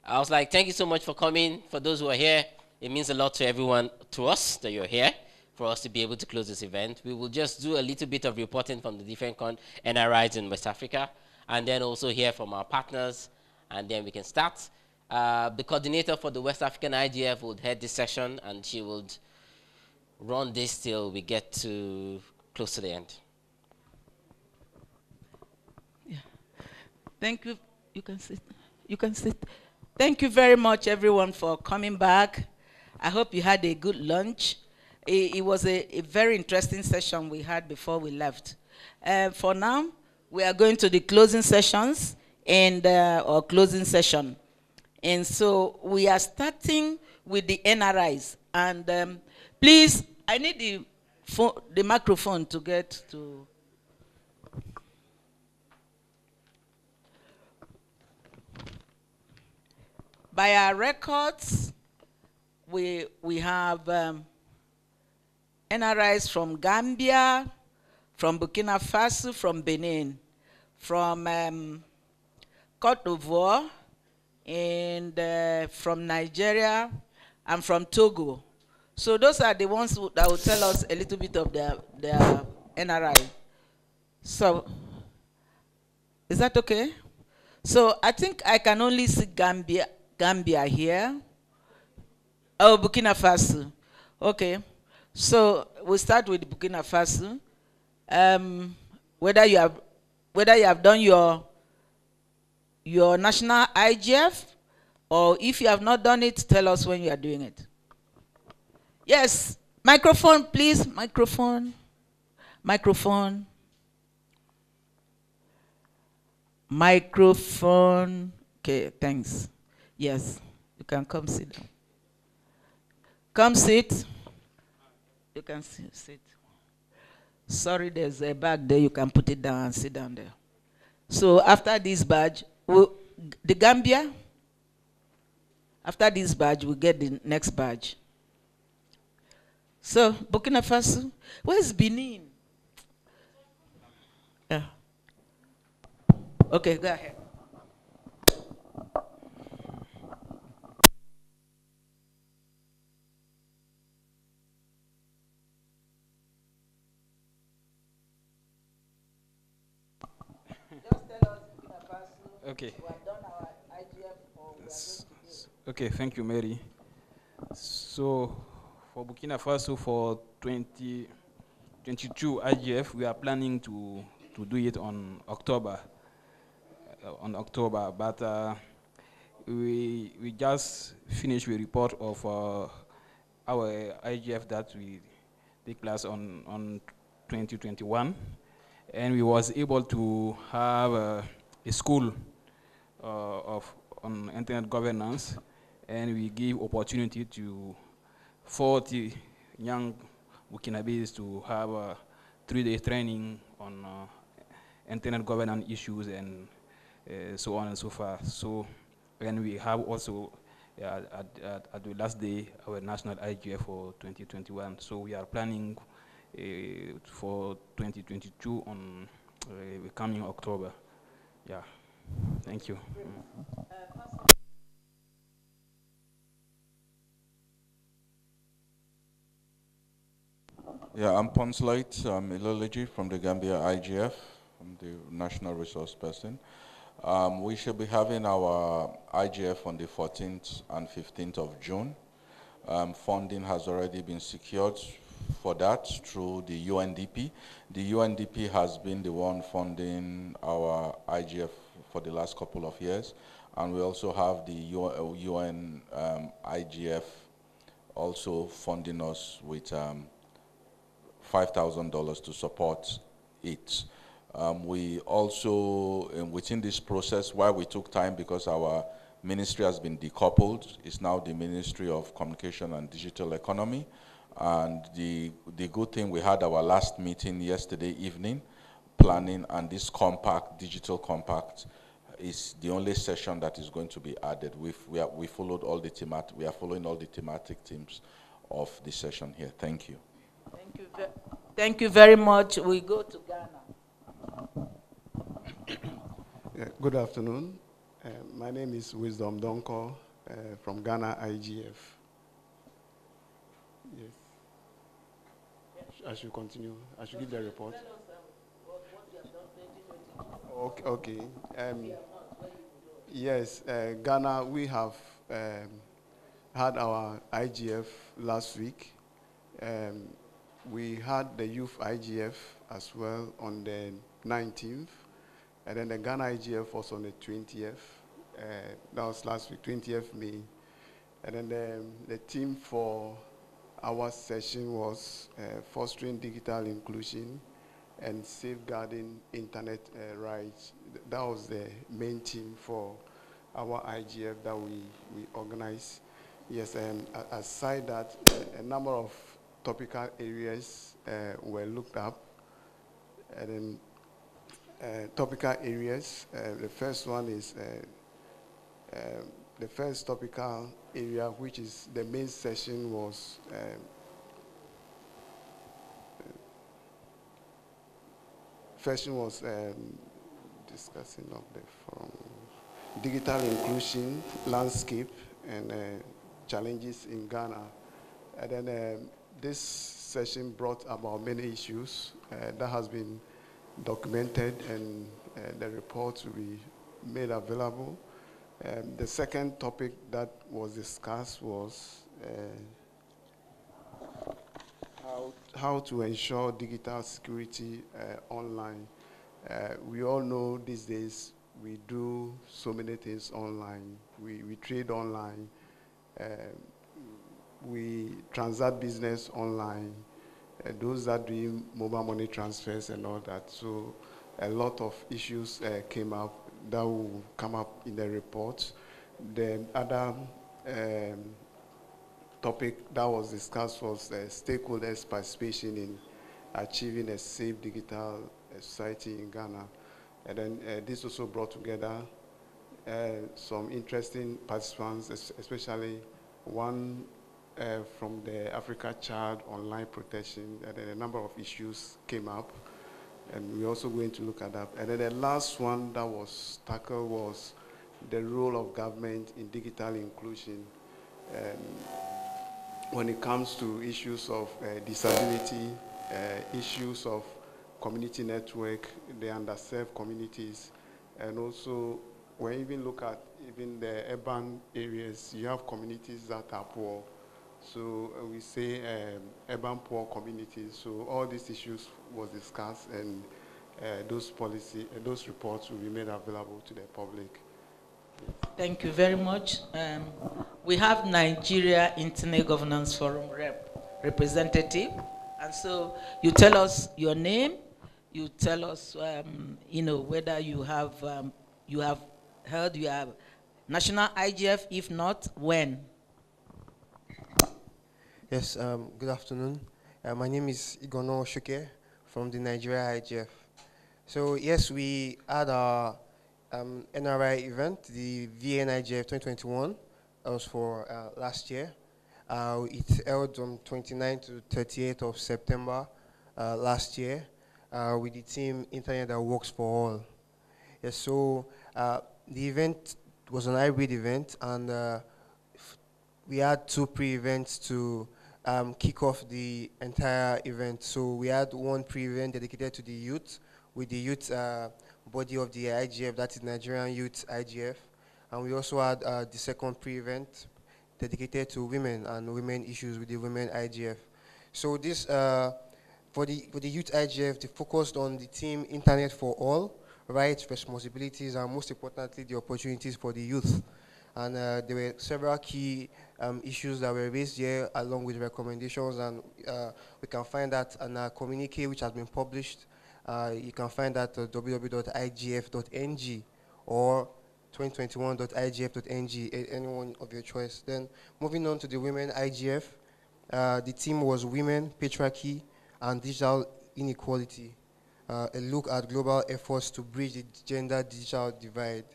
I was like, thank you so much for coming. For those who are here, it means a lot to everyone, to us, that you're here, for us to be able to close this event. We will just do a little bit of reporting from the different NRIs in West Africa, and then also hear from our partners, and then we can start. The coordinator for the West African IGF would head this session, and she would run this till we get to close to the end. Yeah. Thank you. You can sit. You can sit. Thank you very much, everyone, for coming back. I hope you had a good lunch. It was a very interesting session we had before we left. For now, we are going to the closing sessions and or closing session. And so we are starting with the NRIs. And please, I need the microphone to get to. By our records, we have NRIs from Gambia, from Burkina Faso, from Benin, from Côte d'Ivoire, and from Nigeria, and from Togo. So those are the ones that will tell us a little bit of their NRI. So, is that okay? So I think I can only see Gambia here. Oh, Burkina Faso. Okay. So we'll start with Burkina Faso. Whether you have done your national IGF, or if you have not done it, tell us when you are doing it. Yes, microphone, please. Microphone. Microphone. Microphone. Okay, thanks. Yes, you can come sit down. Come sit. You can sit. Sorry, there's a bag there. You can put it down and sit down there. So after this badge, the Gambia, after this badge, we'll get the next badge. So, Burkina Faso, where's Benin? Yeah. Okay, go ahead. Okay. Okay, thank you, Mary. So, for Burkina Faso, for 2022 IGF, we are planning to do it on October. But we just finished a report of our IGF that we take place on 2021, and we was able to have a school on internet governance, and we give opportunity to 40 young Burkinabes to have a 3-day training on internet governance issues and so on and so forth. So, and we have also at the last day our national IGF for 2021. So we are planning for 2022 on coming October. Yeah, thank you. Yeah, I'm Ponslite. I'm Ilology from the Gambia IGF. I'm the national resource person. We should be having our IGF on the 14th and 15th of June. Funding has already been secured for that through the UNDP. The UNDP has been the one funding our IGF for the last couple of years. And we also have the UN IGF also funding us with $5,000 to support it. We also, within this process, why we took time, because our ministry has been decoupled. It's now the Ministry of Communication and Digital Economy. And the good thing, we had our last meeting yesterday evening, planning, and this compact, digital compact, is the only session that is going to be added. We followed all the we are following all the thematic themes of this session here. Thank you. Thank you very much. We go to Ghana. Yeah, good afternoon. My name is Wisdom Donko from Ghana IGF. Yes. I should continue. I should give the report. Okay. Okay. Yes, Ghana, we have had our IGF last week. We had the youth IGF as well on the 19th. And then the Ghana IGF was on the 20th. That was last week, 20th May. And then the theme for our session was fostering digital inclusion and safeguarding internet rights. That was the main theme for our IGF that we organized. Yes, and aside that, a number of topical areas were looked up. And then topical areas, the first one is the first topical area, which is the main session, was discussing of the forum, digital inclusion landscape and challenges in Ghana. And then this session brought about many issues that has been documented, and the report will be made available. The second topic that was discussed was how to ensure digital security online. We all know these days we do so many things online. We trade online. We transact business online. Those that do mobile money transfers and all that. So a lot of issues came up that will come up in the report. The other topic that was discussed was stakeholders' participation in achieving a safe digital society in Ghana. And then this also brought together some interesting participants, especially one from the Africa Child Online Protection, and then a number of issues came up, and we're also going to look at that. And then the last one that was tackled was the role of government in digital inclusion when it comes to issues of disability, issues of community network, the underserved communities, and also when you even look at even the urban areas, you have communities that are poor. So we say urban poor communities. So all these issues was discussed, and those reports will be made available to the public. Thank you very much. We have Nigeria Internet Governance Forum representative, and so you tell us your name, you tell us, whether you have held your national IGF, if not, when. Yes, good afternoon. My name is Igono Oshuke from the Nigeria IGF. So yes, we had our NRI event, the VN IGF 2021. That was for last year. It held on 29th to 38th of September last year with the team Internet that Works for All. Yes, so the event was an hybrid event, and we had two pre-events to kick off the entire event. So we had one pre-event dedicated to the youth, with the youth body of the IGF, that is Nigerian Youth IGF. And we also had the second pre-event dedicated to women and women issues with the Women IGF. So this, for the Youth IGF, they focused on the theme Internet for All, rights, responsibilities, and most importantly, the opportunities for the youth. And there were several key issues that were raised here, along with recommendations, and we can find that in a communique which has been published. You can find that at www.igf.ng or 2021.igf.ng, any one of your choice. Then moving on to the Women IGF, the theme was Women, Patriarchy, and Digital Inequality, a look at global efforts to bridge the gender digital divide.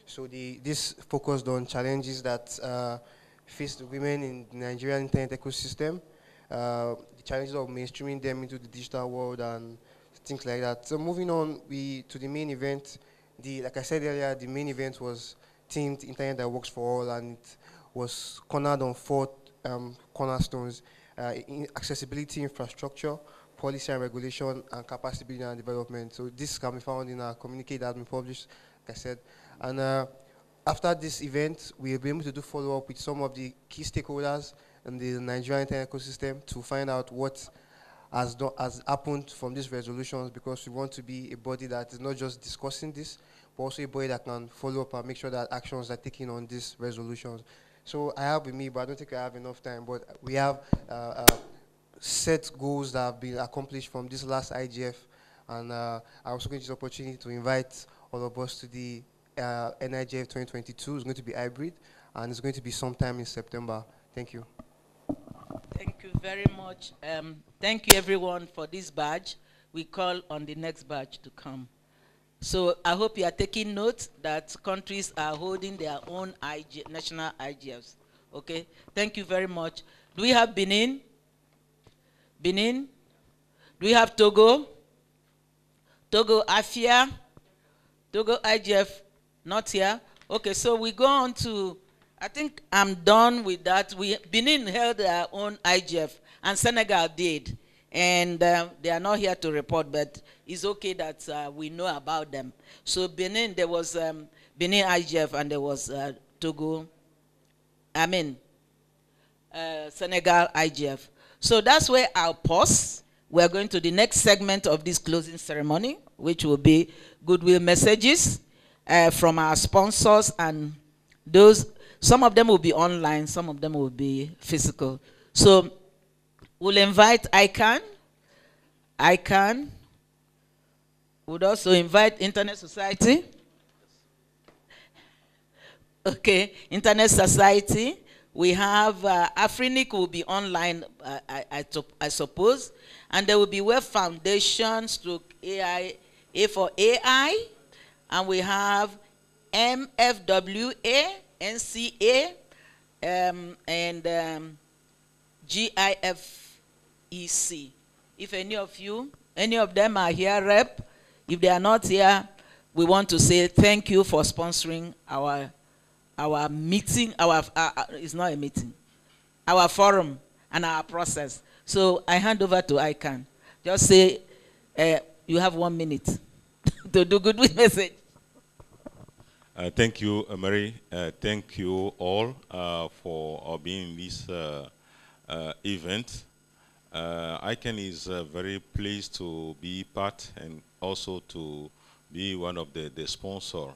So this focused on challenges that face the women in the Nigerian internet ecosystem, the challenges of mainstreaming them into the digital world and things like that. So moving on to the main event, like I said earlier, the main event was themed Internet that works for all, and it was cornered on 4 cornerstones: accessibility, infrastructure, policy and regulation, and capacity building and development. So this can be found in our communique that has been published, like I said. And after this event, we'll be able to do follow-up with some of the key stakeholders in the Nigerian internet ecosystem to find out what has happened from these resolutions, because we want to be a body that is not just discussing this, but also a body that can follow up and make sure that actions are taken on these resolutions. So I have with me, but I don't think I have enough time, but we have set goals that have been accomplished from this last IGF, and I also going to use this opportunity to invite all of us to the NIGF 2022. It's going to be hybrid, and it's going to be sometime in September. Thank you. Thank you very much. Thank you, everyone, for this badge. We call on the next badge to come. So I hope you are taking note that countries are holding their own national IGFs. Okay? Thank you very much. Do we have Benin? Benin? Do we have Togo? Togo, Afia? Togo IGF? Not here. Okay, so we go on to, I think I'm done with that. Benin held their own IGF, and Senegal did. And they are not here to report, but it's okay that we know about them. So Benin, there was Benin IGF, and there was Togo, Senegal IGF. So that's where I'll pause. We're going to the next segment of this closing ceremony, which will be Goodwill Messages from our sponsors, and those, some of them will be online, some of them will be physical. So we'll invite ICANN. ICANN would also invite Internet Society. Okay, Internet Society. We have AfriNIC will be online, I suppose. And there will be Web Foundation stroke AI, A for AI. And we have MFWA, NCA, and GIFEC. If any of them are here, rep. If they are not here, we want to say thank you for sponsoring our meeting, it's not a meeting, our forum and our process. So I hand over to ICANN. Just say, you have 1 minute to do Goodwill Message. Thank you, Mary. Thank you all for being in this event. ICANN is very pleased to be part and also to be one of the sponsors.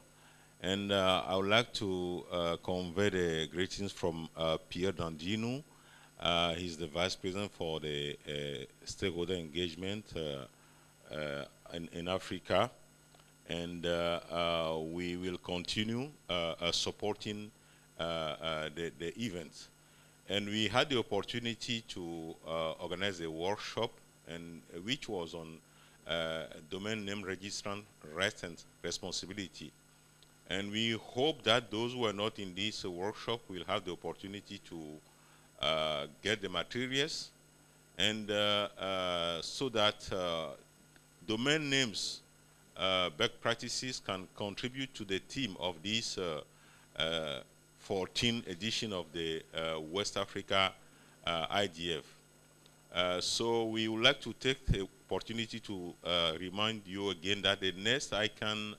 And I would like to convey the greetings from Pierre Dandino. He's the Vice President for the stakeholder engagement in Africa. And we will continue supporting the events. And we had the opportunity to organize a workshop, and which was on domain name registrant rights and responsibility. And we hope that those who are not in this workshop will have the opportunity to get the materials, and so that domain names best practices can contribute to the theme of this 14th edition of the West Africa IGF. So we would like to take the opportunity to remind you again that the next ICANN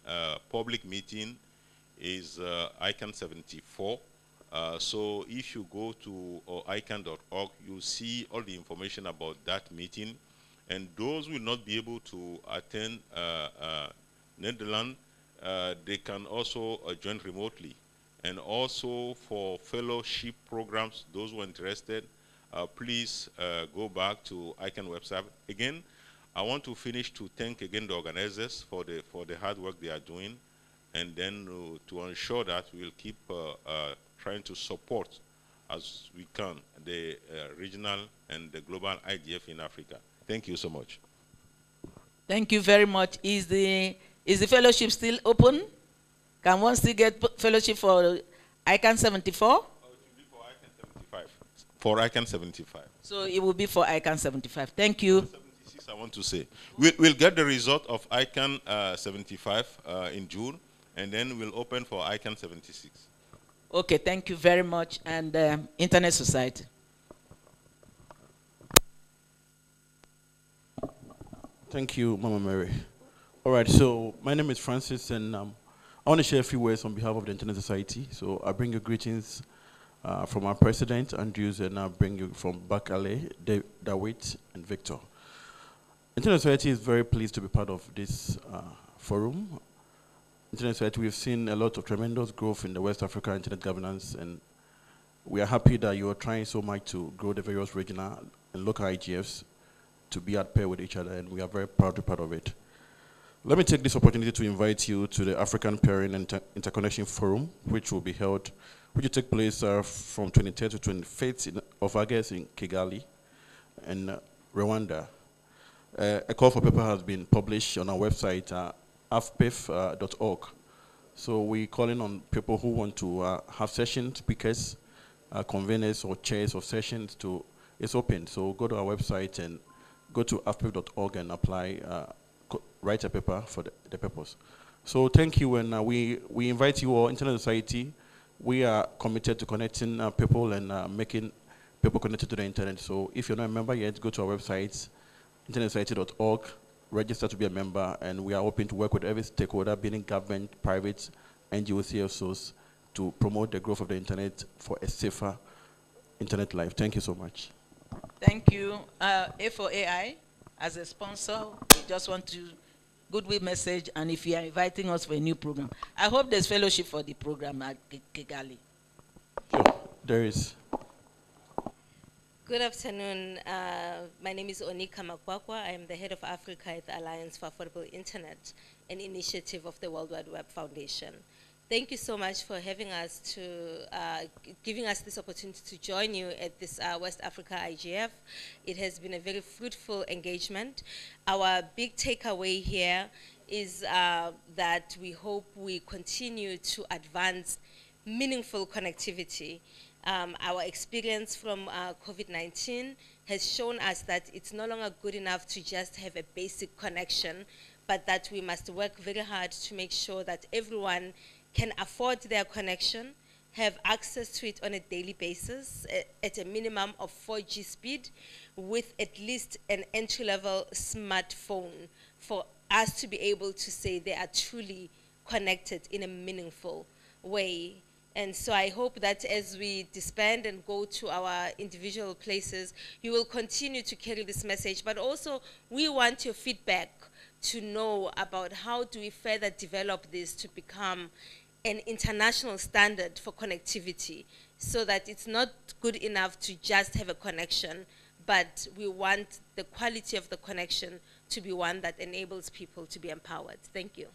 public meeting is ICANN 74. So if you go to ICANN.org, you see all the information about that meeting. And those will not be able to attend Netherlands, they can also join remotely. And also for fellowship programs, those who are interested, please go back to ICANN website. Again, I want to finish to thank again the organizers for the hard work they are doing, and then to ensure that we'll keep trying to support as we can the regional and the global IGF in Africa. Thank you so much. Thank you very much. Is the fellowship still open? Can one still get fellowship for ICANN 74? Oh, it will be for ICANN 75. For ICANN 75. So it will be for ICANN 75. Thank you. 76, I want to say. We'll get the result of ICANN 75 in June, and then we'll open for ICANN 76. Okay, thank you very much. And Internet Society. Thank you, Mama Mary. All right, so my name is Francis, and I want to share a few words on behalf of the Internet Society. So I bring you greetings from our president, Andrews, and I bring you from Bakale, Dawit, and Victor. Internet Society is very pleased to be part of this forum. Internet Society, we've seen a lot of tremendous growth in the West Africa internet governance, and we are happy that you are trying so much to grow the various regional and local IGFs to be at pair with each other, and we are very proud to be part of it. Let me take this opportunity to invite you to the African Pairing and Interconnection Forum, which will take place from 23rd to 25th of August in Kigali and Rwanda. A call for paper has been published on our website, afpif.org. So we're calling on people who want to have session speakers, conveners or chairs of sessions it's open. So go to our website and go to afpif.org and apply, write a paper for the purpose. So thank you, and we invite you all, Internet Society. We are committed to connecting people and making people connected to the internet. So if you're not a member yet, go to our website, internetsociety.org, register to be a member, and we are hoping to work with every stakeholder, being government, private, NGO, CSOs, to promote the growth of the internet for a safer internet life. Thank you so much. Thank you. A4AI, as a sponsor, we just want to Goodwill Message, and if you are inviting us for a new program. I hope there's fellowship for the program at Kigali. Sure, there is. Good afternoon. My name is Onika Makwakwa. I am the head of Africa at the Alliance for Affordable Internet, an initiative of the World Wide Web Foundation. Thank you so much for having us giving us this opportunity to join you at this West Africa IGF. It has been a very fruitful engagement. Our big takeaway here is that we hope we continue to advance meaningful connectivity. Our experience from COVID-19 has shown us that it's no longer good enough to just have a basic connection, but that we must work very hard to make sure that everyone can afford their connection, have access to it on a daily basis at a minimum of 4G speed with at least an entry-level smartphone for us to be able to say they are truly connected in a meaningful way. And so I hope that as we disband and go to our individual places, you will continue to carry this message, but also we want your feedback to know about how do we further develop this to become an international standard for connectivity, so that it's not good enough to just have a connection, but we want the quality of the connection to be one that enables people to be empowered. Thank you.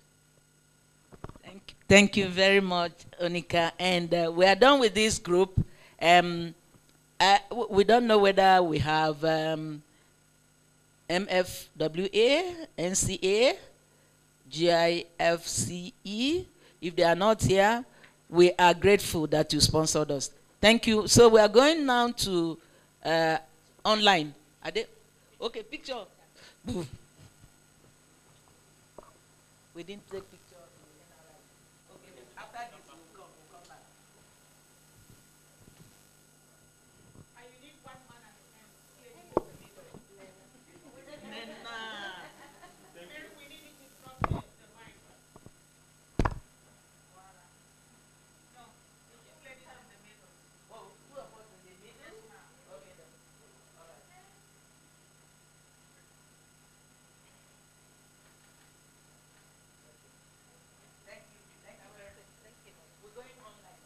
Thank you very much, Onika. And we are done with this group. We don't know whether we have MFWA, NCA, GIFCE. If they are not here, we are grateful that you sponsored us. Thank you. So we are going now to online. Are they? Okay, picture. We didn't take picture. Okay, after this we'll come back. And you need one man at the end. We need it to stop the mic. No, the two ladies in the middle. Oh, two of us in the middle? Okay then. All right. Thank you. Thank you very much. Thank you. We're going online.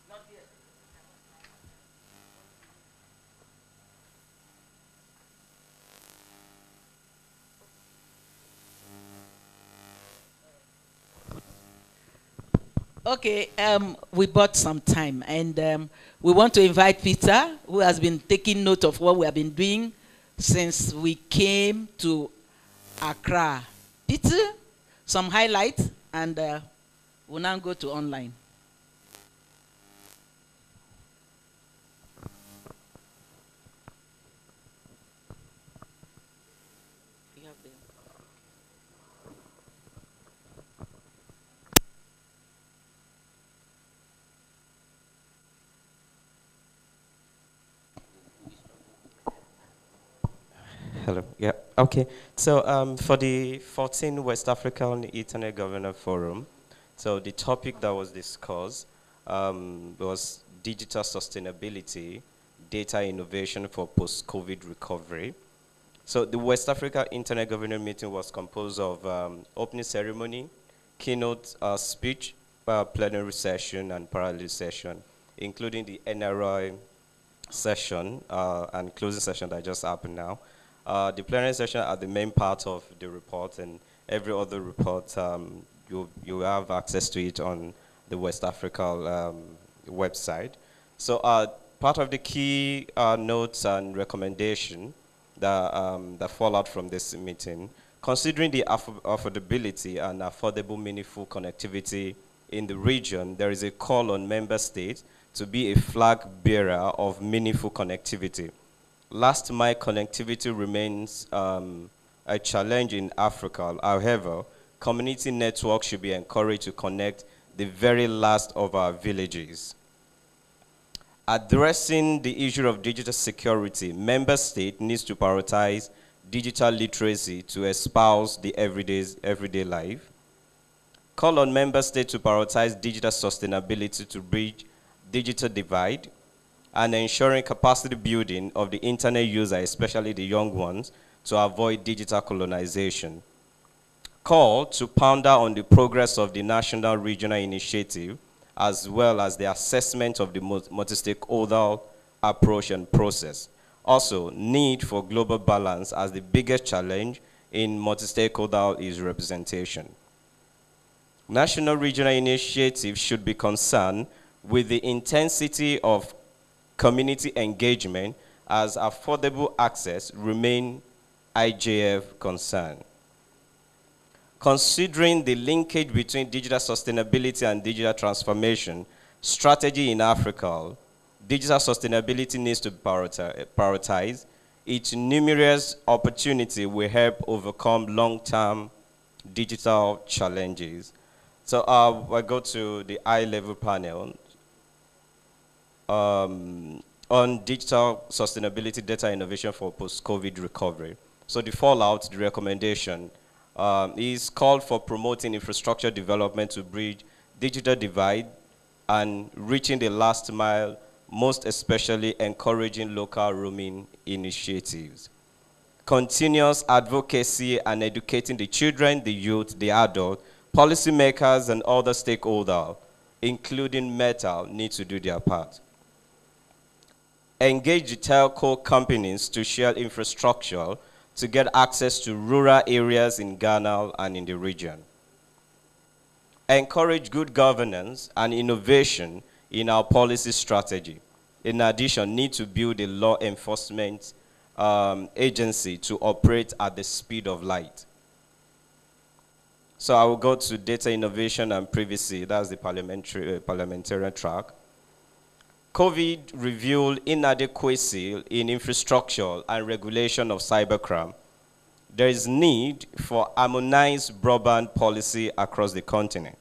Not yet. Okay, we bought some time, and we want to invite Peter, who has been taking note of what we have been doing since we came to Accra. Peter, some highlights, and we'll now go to online. You have the Hello. Yeah. Okay. So for the 14th West African Internet Governor Forum, so the topic that was discussed was digital sustainability, data innovation for post-COVID recovery. So the West Africa Internet Governor meeting was composed of opening ceremony, keynote speech, plenary session, and parallel session, including the NRI session and closing session that just happened now. The plenary session are the main part of the report, and every other report, you have access to it on the West Africa website. So part of the key notes and recommendation that fall out from this meeting, considering the affordability and affordable meaningful connectivity in the region, there is a call on member states to be a flag bearer of meaningful connectivity. Last mile connectivity remains a challenge in Africa. However, community networks should be encouraged to connect the very last of our villages. Addressing the issue of digital security, member state needs to prioritize digital literacy to espouse the everyday life. Call on member states to prioritize digital sustainability to bridge digital divide, and ensuring capacity building of the internet user, especially the young ones, to avoid digital colonization. Call to ponder on the progress of the national regional initiative, as well as the assessment of the multi-stakeholder approach and process. Also, need for global balance, as the biggest challenge in multi-stakeholder is representation. National regional initiatives should be concerned with the intensity of community engagement, as affordable access remain IGF concern. Considering the linkage between digital sustainability and digital transformation strategy in Africa, digital sustainability needs to be prioritized. Its numerous opportunities will help overcome long-term digital challenges. So we'll go to the high-level panel on digital sustainability, data innovation for post-COVID recovery. So the fallout, the recommendation, is called for promoting infrastructure development to bridge digital divide and reaching the last mile, most especially encouraging local roaming initiatives. Continuous advocacy and educating the children, the youth, the adult, policymakers, and other stakeholders, including Meta, need to do their part. Engage the telco companies to share infrastructure to get access to rural areas in Ghana and in the region. Encourage good governance and innovation in our policy strategy. In addition, need to build a law enforcement agency to operate at the speed of light. So I will go to data innovation and privacy. That's the parliamentarian track. COVID revealed inadequacy in infrastructure and regulation of cybercrime. There is need for harmonized broadband policy across the continent.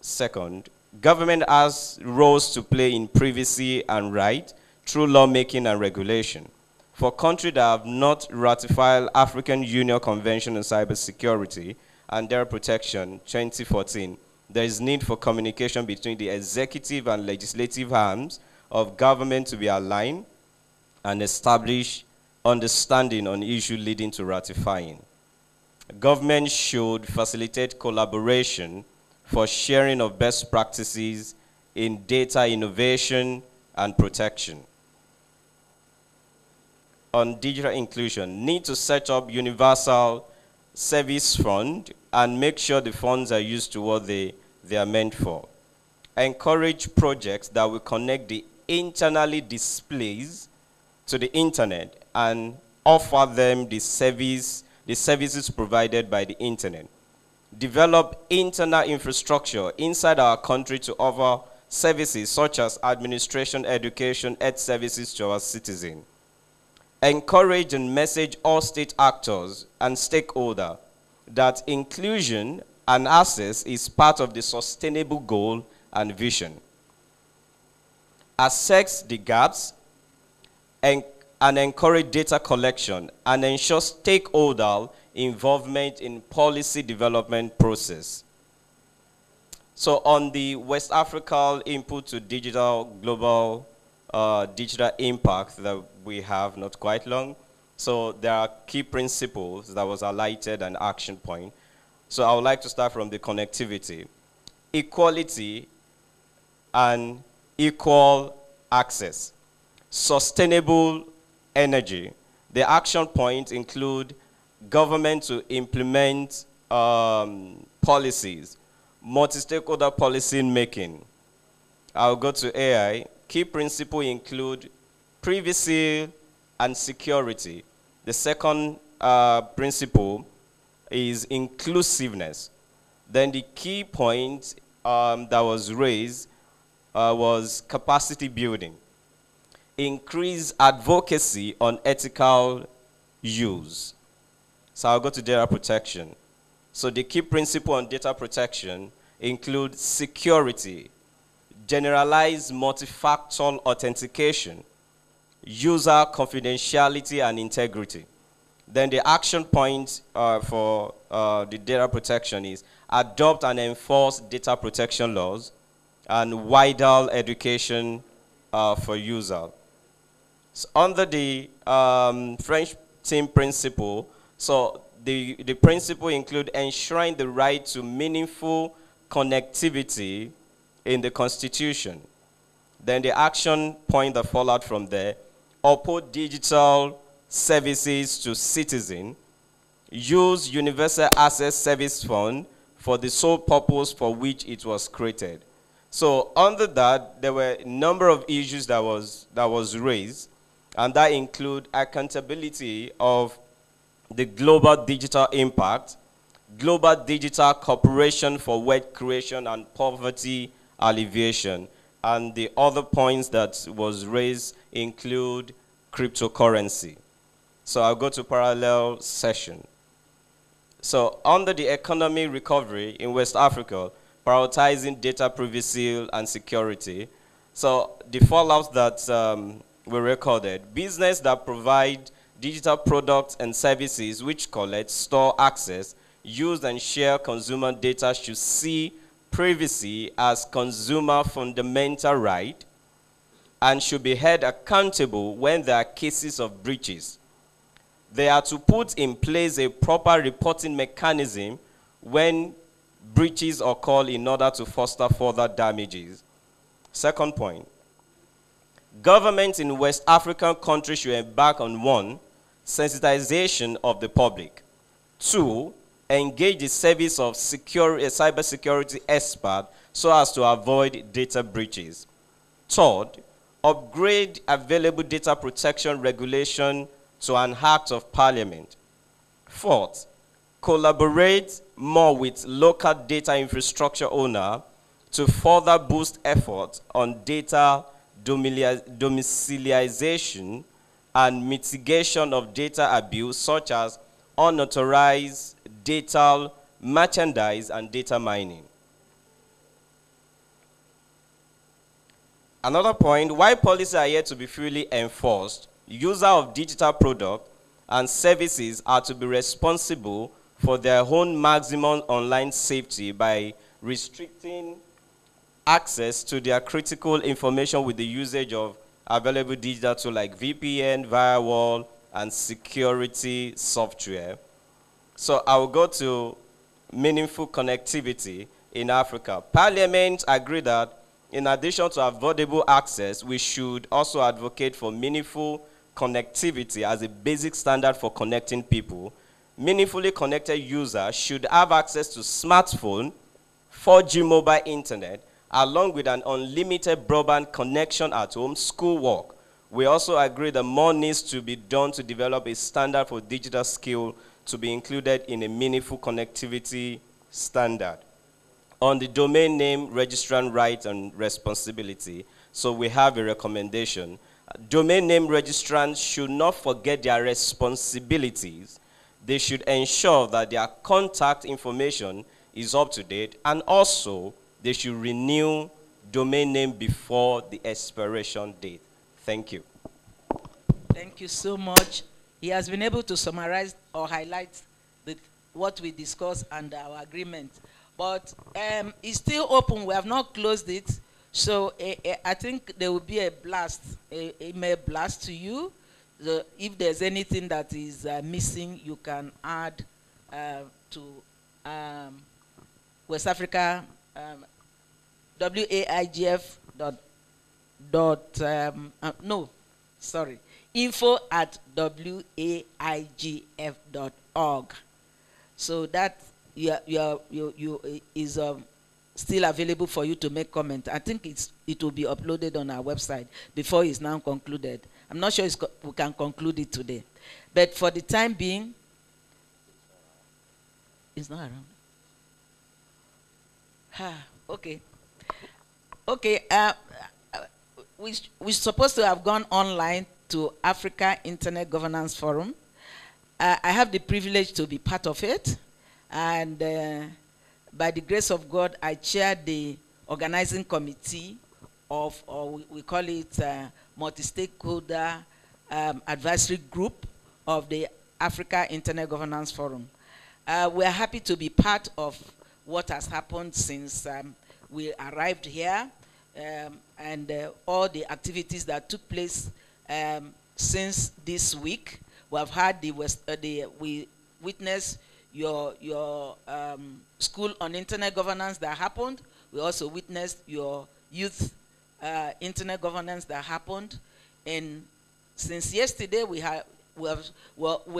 Second, government has roles to play in privacy and right through lawmaking and regulation. For countries that have not ratified African Union Convention on Cybersecurity and Data Protection 2014, there is need for communication between the executive and legislative arms of government to be aligned and establish understanding on issues leading to ratifying. Government should facilitate collaboration for sharing of best practices in data innovation and protection. On digital inclusion, need to set up universal service fund and make sure the funds are used to what they are meant for. Encourage projects that will connect the internally displays to the internet and offer them the services provided by the internet. Develop internal infrastructure inside our country to offer services such as administration, education, health services to our citizens. Encourage and message all state actors and stakeholders that inclusion and access is part of the sustainable goal and vision. Assess the gaps and and encourage data collection and ensure stakeholder involvement in policy development process. So on the West African input to digital global digital impact that we have, not quite long. So there are key principles that was highlighted and action point. So I would like to start from the connectivity. Equality and equal access. Sustainable energy. The action points include government to implement policies, multi-stakeholder policy making. I'll go to AI. Key principles include privacy and security. The second principle is inclusiveness. Then the key point that was raised was capacity building. Increase advocacy on ethical use. So I'll go to data protection. So the key principle on data protection include security, generalized multi-factor authentication, user confidentiality and integrity. Then the action point for the data protection is adopt and enforce data protection laws and wider education for user. So under the French team principle, so the principle include ensuring the right to meaningful connectivity in the Constitution. Then the action point that followed from there, uphold digital services to citizens, use Universal Access Service Fund for the sole purpose for which it was created. So under that, there were a number of issues that was raised, and that include accountability of the global digital impact, global digital cooperation for wealth creation and poverty alleviation. And the other points that was raised include cryptocurrency. So I'll go to parallel session. So under the economy recovery in West Africa, prioritizing data privacy and security. So the fallouts that were recorded, business that provide digital products and services which collect, store, access, use and share consumer data should see privacy as consumer fundamental right and should be held accountable when there are cases of breaches. They are to put in place a proper reporting mechanism when breaches occur in order to foster further damages. Second point, governments in West African countries should embark on 1, sensitization of the public. 2, engage the service of cybersecurity expert so as to avoid data breaches. 3rd, upgrade available data protection regulation to an act of parliament. 4th, collaborate more with local data infrastructure owner to further boost efforts on data domiciliation and mitigation of data abuse such as unauthorized data merchandise and data mining. Another point, while policies are yet to be fully enforced, users of digital products and services are to be responsible for their own maximum online safety by restricting access to their critical information with the usage of available digital tools like VPN, firewall, and security software. So I will go to meaningful connectivity in Africa. Parliament agreed that in addition to affordable access, we should also advocate for meaningful connectivity as a basic standard for connecting people. Meaningfully connected users should have access to smartphone, 4G mobile internet, along with an unlimited broadband connection at home, school work. We also agree that more needs to be done to develop a standard for digital skill to be included in a meaningful connectivity standard. On the domain name, registrant rights and responsibility, so we have a recommendation. Domain name registrants should not forget their responsibilities. They should ensure that their contact information is up to date, and also they should renew domain name before the expiration date. Thank you. Thank you so much. He has been able to summarize or highlight what we discussed and our agreement. But it's still open. We have not closed it. So I think there will be a blast, a email blast to you. If there's anything that is missing, you can add to West Africa WAIGF info@waigf.org. So that is still available for you to make comment. I think it will be uploaded on our website before it's now concluded. I'm not sure we can conclude it today, but for the time being, it's not around. Okay. Okay. We're supposed to have gone online to Africa Internet Governance Forum. I have the privilege to be part of it, and by the grace of God, I chair the organizing committee of, or we call it multi-stakeholder advisory group of the Africa Internet Governance Forum. We're happy to be part of what has happened since we arrived here, and all the activities that took place since this week. We have had we witnessed your school on internet governance that happened. We also witnessed your youth internet governance that happened. And since yesterday, we're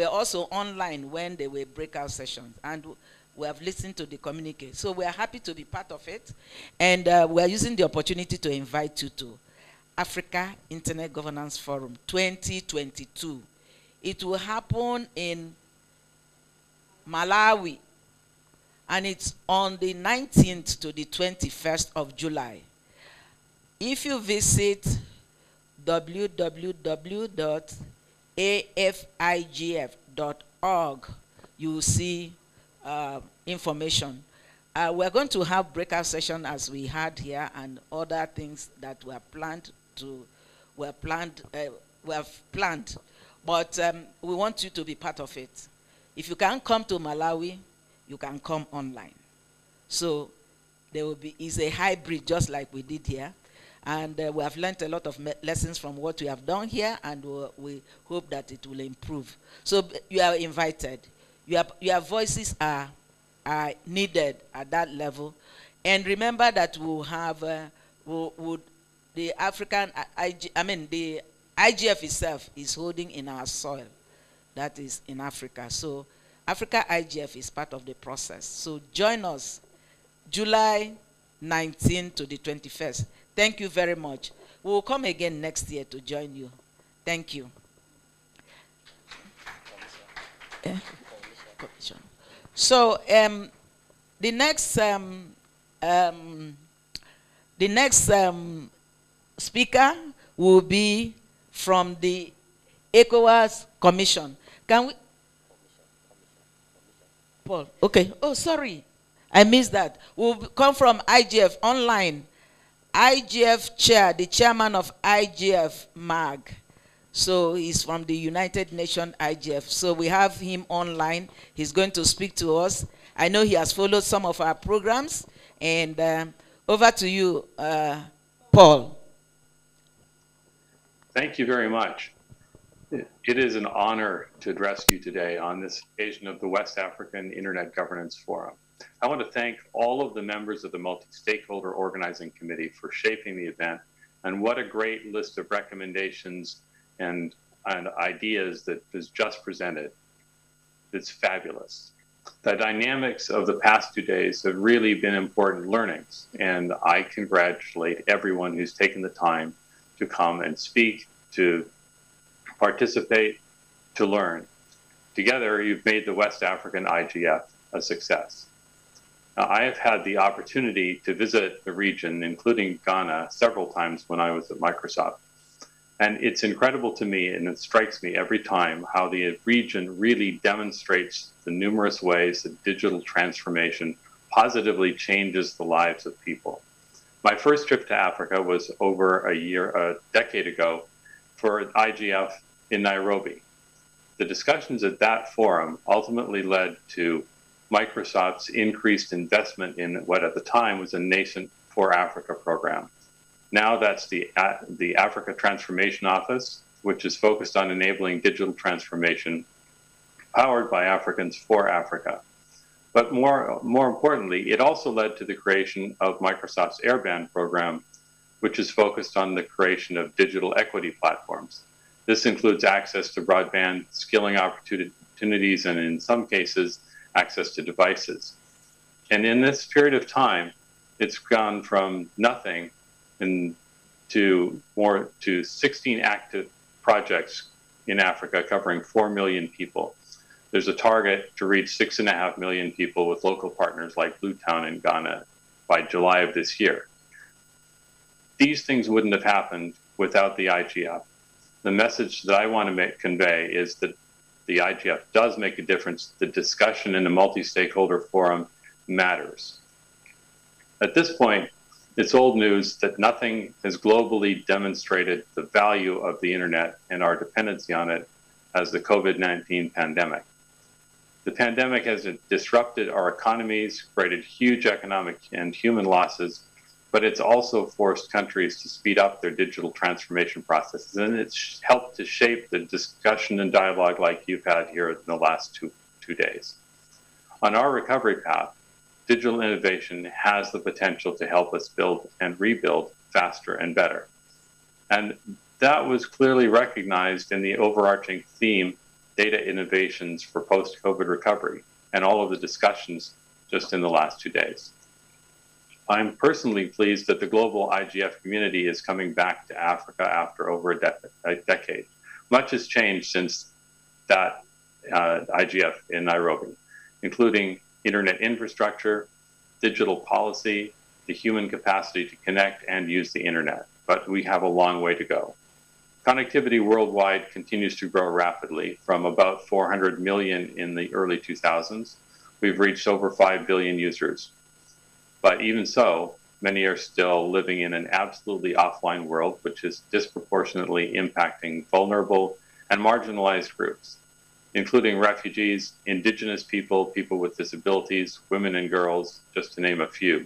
also online when there were breakout sessions, and we have listened to the communique. So we are happy to be part of it, and we are using the opportunity to invite you to Africa Internet Governance Forum 2022. It will happen in Malawi, and it's on the 19th to the 21st of July. If you visit www.afigf.org, you will see information. We're going to have breakout session as we had here, and other things that we have planned. But we want you to be part of it. If you can't come to Malawi, you can come online. So there will be, is a hybrid just like we did here. And we have learned a lot of lessons from what we have done here, and we hope that it will improve. So you are invited. Your voices are needed at that level. And remember that we'll have the African, the IGF itself is holding in our soil. That is in Africa. So Africa IGF is part of the process. So join us July 19 to the 21st. Thank you very much. We will come again next year to join you. Thank you. So the next speaker will be from the ECOWAS Commission. Can we? Paul, okay. Oh, sorry. I missed that. We'll come from IGF online. IGF chair, the chairman of IGF MAG. So he's from the United Nations IGF. So we have him online. He's going to speak to us. I know he has followed some of our programs. And over to you, Paul. Thank you very much. It is an honor to address you today on this occasion of the West African Internet Governance Forum. I want to thank all of the members of the Multi-Stakeholder Organizing Committee for shaping the event, and what a great list of recommendations and ideas that was just presented. It's fabulous. The dynamics of the past 2 days have really been important learnings, and I congratulate everyone who's taken the time to come and speak, to participate, to learn. Together, you've made the West African IGF a success. I have had the opportunity to visit the region, including Ghana, several times when I was at Microsoft. And it's incredible to me, and it strikes me every time, how the region really demonstrates the numerous ways that digital transformation positively changes the lives of people. My first trip to Africa was over a decade ago, for IGF in Nairobi. The discussions at that forum ultimately led to Microsoft's increased investment in what at the time was a nascent For Africa program. Now that's the Africa Transformation Office, which is focused on enabling digital transformation powered by Africans for Africa. But more importantly, it also led to the creation of Microsoft's Airband program, which is focused on the creation of digital equity platforms. This includes access to broadband, skilling opportunities, and in some cases, access to devices. And in this period of time, it's gone from nothing to 16 active projects in Africa covering 4 million people. There's a target to reach 6.5 million people with local partners like Bluetown in Ghana by July of this year. These things wouldn't have happened without the IGF. The message that I want to convey is that the IGF does make a difference. The discussion in a multi-stakeholder forum matters. At this point, it's old news that nothing has globally demonstrated the value of the internet and our dependency on it as the COVID-19 pandemic. The pandemic has disrupted our economies, created huge economic and human losses, but it's also forced countries to speed up their digital transformation processes, and it's helped to shape the discussion and dialogue like you've had here in the last two days. On our recovery path, digital innovation has the potential to help us build and rebuild faster and better. And that was clearly recognized in the overarching theme, data innovations for post-COVID recovery, and all of the discussions just in the last 2 days. I'm personally pleased that the global IGF community is coming back to Africa after over a decade. Much has changed since that IGF in Nairobi, including internet infrastructure, digital policy, the human capacity to connect and use the internet. But we have a long way to go. Connectivity worldwide continues to grow rapidly. From about 400 million in the early 2000s, we've reached over 5 billion users. But even so, many are still living in an absolutely offline world, which is disproportionately impacting vulnerable and marginalized groups, including refugees, indigenous people, people with disabilities, women and girls, just to name a few.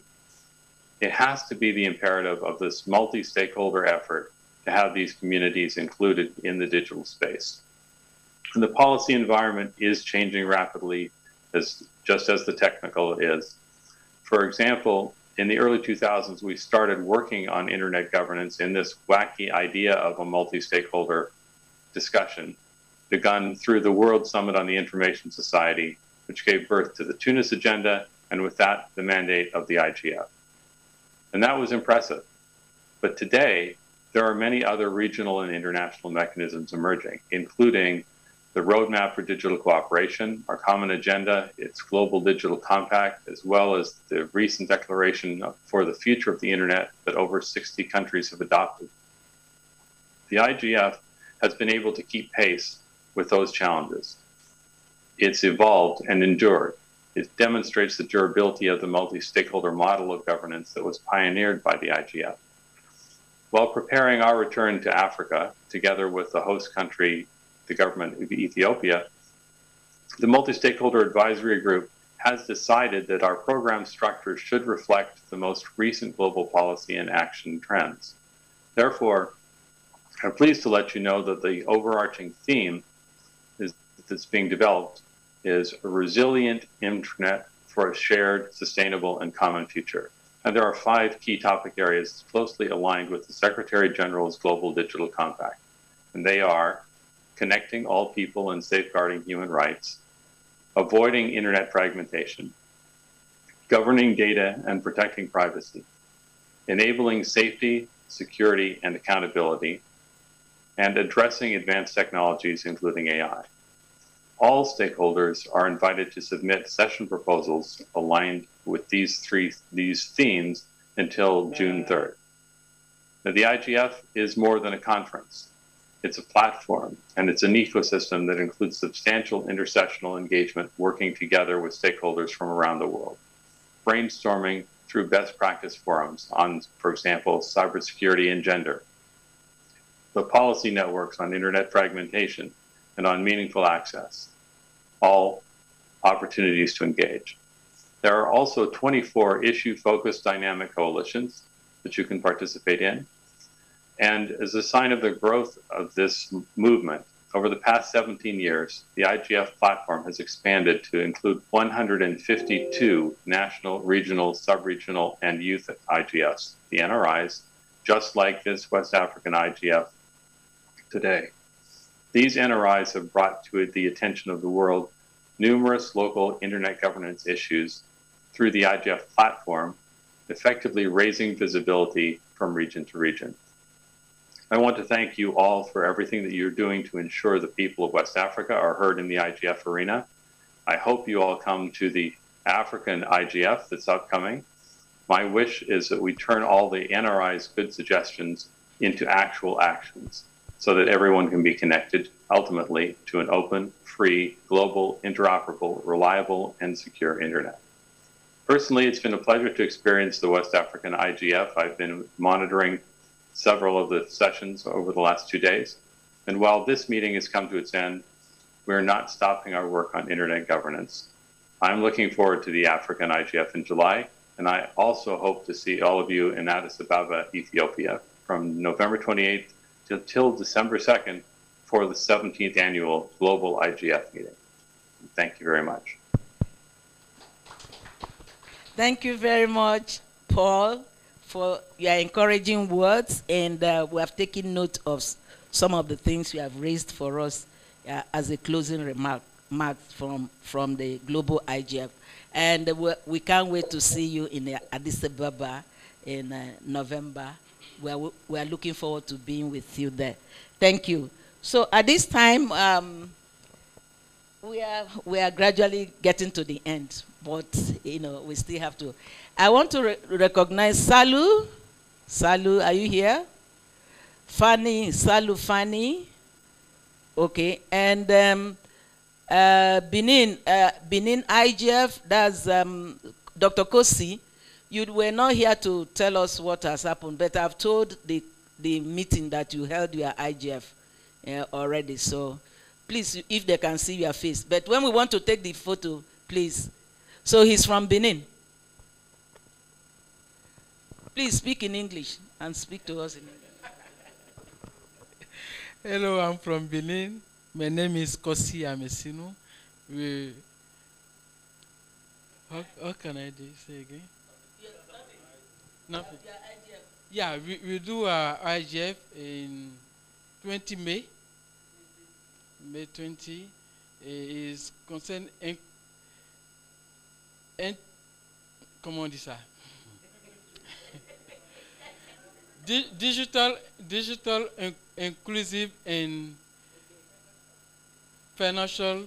It has to be the imperative of this multi-stakeholder effort to have these communities included in the digital space. And the policy environment is changing rapidly, just as the technical is. For example, in the early 2000s, we started working on internet governance in this wacky idea of a multi-stakeholder discussion, begun through the World Summit on the Information Society, which gave birth to the Tunis Agenda, and with that, the mandate of the IGF. And that was impressive. But today, there are many other regional and international mechanisms emerging, including the Roadmap for Digital Cooperation, our common agenda, its Global Digital Compact, as well as the recent declaration for the future of the internet that over 60 countries have adopted. The IGF has been able to keep pace with those challenges. It's evolved and endured. It demonstrates the durability of the multi-stakeholder model of governance that was pioneered by the IGF. While preparing our return to Africa, together with the host country, the government of Ethiopia, the multi-stakeholder advisory group has decided that our program structure should reflect the most recent global policy and action trends. Therefore, I'm pleased to let you know that the overarching theme that's being developed is a resilient internet for a shared, sustainable, and common future. And there are 5 key topic areas closely aligned with the Secretary General's Global Digital Compact. And they are connecting all people and safeguarding human rights, avoiding internet fragmentation, governing data and protecting privacy, enabling safety, security, and accountability, and addressing advanced technologies, including AI. All stakeholders are invited to submit session proposals aligned with these themes until June 3rd. Now, the IGF is more than a conference. It's a platform, and it's an ecosystem that includes substantial intersessional engagement, working together with stakeholders from around the world, brainstorming through best practice forums on, for example, cybersecurity and gender, the policy networks on internet fragmentation, and on meaningful access. All opportunities to engage. There are also 24 issue-focused dynamic coalitions that you can participate in. And as a sign of the growth of this movement, over the past 17 years, the IGF platform has expanded to include 152 national, regional, sub-regional, and youth IGFs, the NRIs, just like this West African IGF today. These NRIs have brought to the attention of the world numerous local internet governance issues through the IGF platform, effectively raising visibility from region to region. I want to thank you all for everything that you're doing to ensure the people of West Africa are heard in the IGF arena. I hope you all come to the African IGF that's upcoming. My wish is that we turn all the NRI's good suggestions into actual actions so that everyone can be connected ultimately to an open, free, global, interoperable, reliable, and secure internet. Personally, it's been a pleasure to experience the West African IGF. I've been monitoring several of the sessions over the last 2 days. And while this meeting has come to its end, we're not stopping our work on internet governance. I'm looking forward to the African IGF in July, and I also hope to see all of you in Addis Ababa, Ethiopia, from November 28th till December 2nd for the 17th annual Global IGF meeting. Thank you very much. Thank you very much, Paul, for your encouraging words, and we have taken note of some of the things you have raised for us as a closing remark from the Global IGF. And we can't wait to see you in Addis Ababa in November. We are looking forward to being with you there. Thank you. So at this time, we are gradually getting to the end, but we still have to. I want to recognize Salu. Salu, are you here? Fanny, Salu, Fanny. Okay, and Benin IGF. That's Dr. Kosi. You were not here to tell us what has happened, but I've told the meeting that you held your IGF already. So please, if they can see your face. But when we want to take the photo, please. So he's from Benin. Please speak in English and speak to us in English. Hello, I'm from Benin. My name is Kofi Amesino. How can I say again? Nothing. Yeah, we do our IGF in 20 May. May 20 is concerned comment on dit ça? Digital inclusive and financial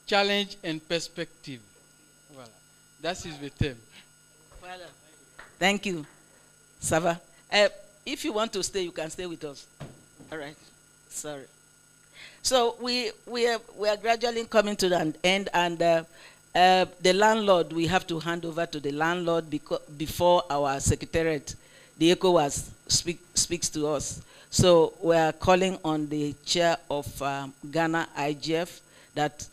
challenge and perspective. Voilà. That is the term. Voilà. Thank you. Sava. If you want to stay, you can stay with us. All right. Sorry. So we are gradually coming to the end, and the landlord, we have to hand over to the landlord before our secretariat, the ECOWAS, speaks to us. So we are calling on the chair of Ghana IGF, that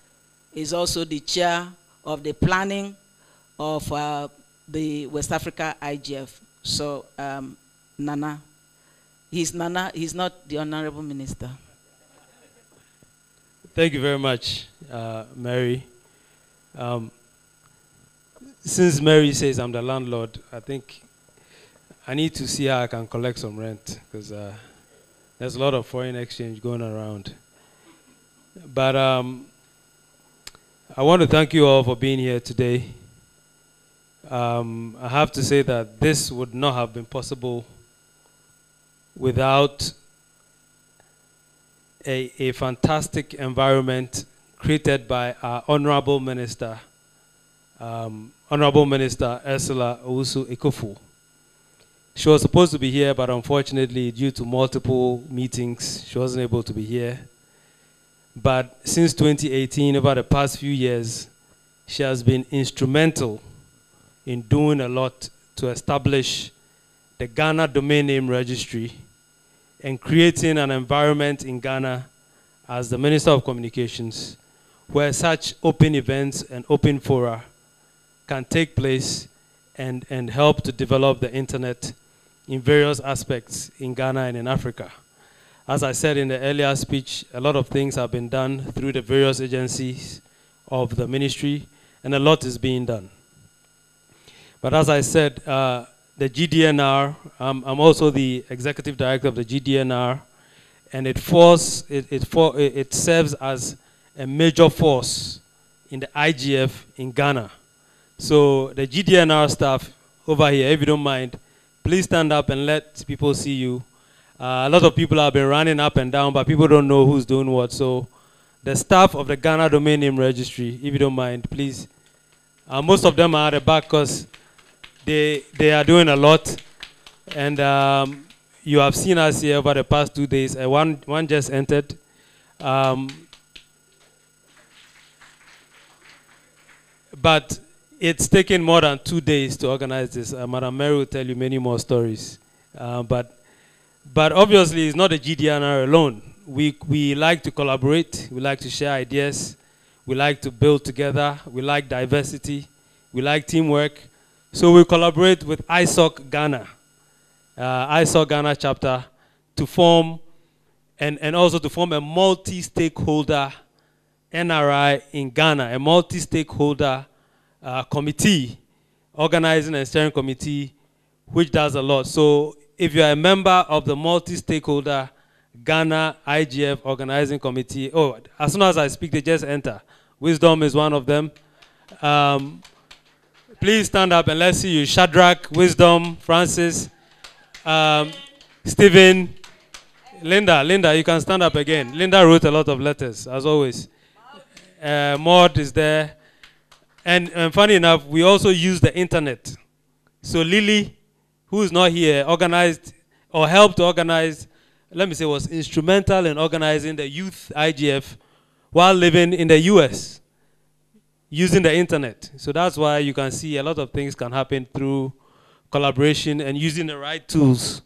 is also the chair of the planning of the West Africa IGF. So Nana, he's not the honorable minister. Thank you very much, Mary. Since Mary says I'm the landlord, I think I need to see how I can collect some rent, because there's a lot of foreign exchange going around. But I want to thank you all for being here today. I have to say that this would not have been possible without a fantastic environment created by our Honorable Minister, Ursula Owusu-Ekofu. She was supposed to be here, but unfortunately, due to multiple meetings, she wasn't able to be here. But since 2018, over the past few years, she has been instrumental in doing a lot to establish the Ghana Domain Name Registry and creating an environment in Ghana as the Minister of Communications where such open events and open fora can take place and help to develop the internet in various aspects in Ghana and in Africa. As I said in the earlier speech, a lot of things have been done through the various agencies of the ministry, and a lot is being done. But as I said, the GDNR, I'm also the executive director of the GDNR, and it serves as a major force in the IGF in Ghana. So the GDNR staff over here, if you don't mind, please stand up and let people see you. A lot of people have been running up and down, but people don't know who's doing what. So the staff of the Ghana Domain Name Registry, if you don't mind, please. Most of them are at the back because they are doing a lot. And you have seen us here over the past 2 days. One just entered. But it's taken more than 2 days to organize this. Madam Mary will tell you many more stories. But obviously, it's not the GDNR alone. We like to collaborate. We like to share ideas. We like to build together. We like diversity. We like teamwork. So we collaborate with ISOC Ghana, ISOC Ghana chapter, to form, and also to form a multi-stakeholder NRI in Ghana, a multi-stakeholder committee, organizing and steering committee, which does a lot. So if you are a member of the multi-stakeholder Ghana IGF organizing committee, as soon as I speak, they just enter. Wisdom is one of them. Please stand up and let's see you. Shadrach, Wisdom, Francis, Stephen, Linda, you can stand up again. Linda wrote a lot of letters, as always. Maud is there. And funny enough, we also use the internet. So Lily, who is not here, organized or helped to organize, let me say, was instrumental in organizing the youth IGF while living in the US, using the internet. So that's why you can see a lot of things can happen through collaboration and using the right tools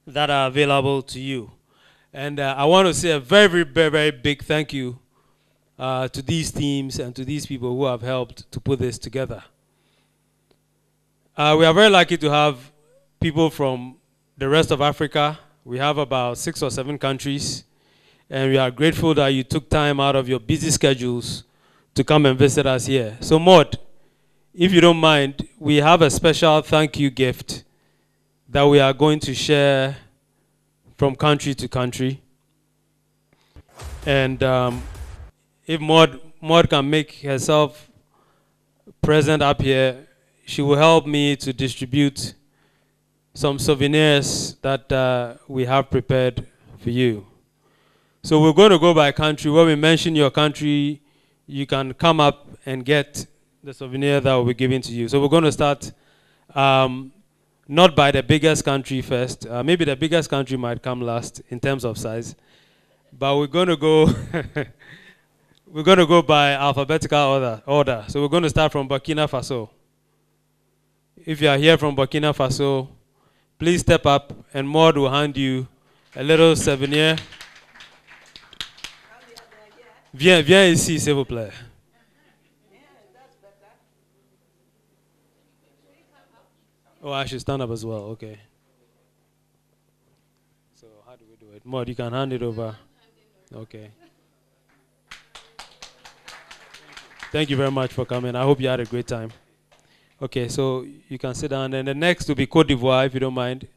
that are available to you. And I want to say a very, very, very big thank you to these teams and to these people who have helped to put this together. We are very lucky to have people from the rest of Africa. We have about 6 or 7 countries, and we are grateful that you took time out of your busy schedules to come and visit us here. So Maud, if you don't mind, we have a special thank you gift that we are going to share from country to country. And if Maud can make herself present up here, she will help me to distribute some souvenirs that we have prepared for you. So we're going to go by country. When we mention your country, you can come up and get the souvenir that will be given to you. So we're going to start not by the biggest country first. Maybe the biggest country might come last in terms of size. But we're going to go we're going to go by alphabetical order. So we're going to start from Burkina Faso. If you are here from Burkina Faso, please step up and Maud will hand you a little souvenir. Viens ici, s'il vous plaît. Oh, I should stand up as well. Okay. So how do we do it? Maud, you can hand it over. Okay. Thank you very much for coming. I hope you had a great time. Okay, so you can sit down. And the next will be Côte d'Ivoire, if you don't mind.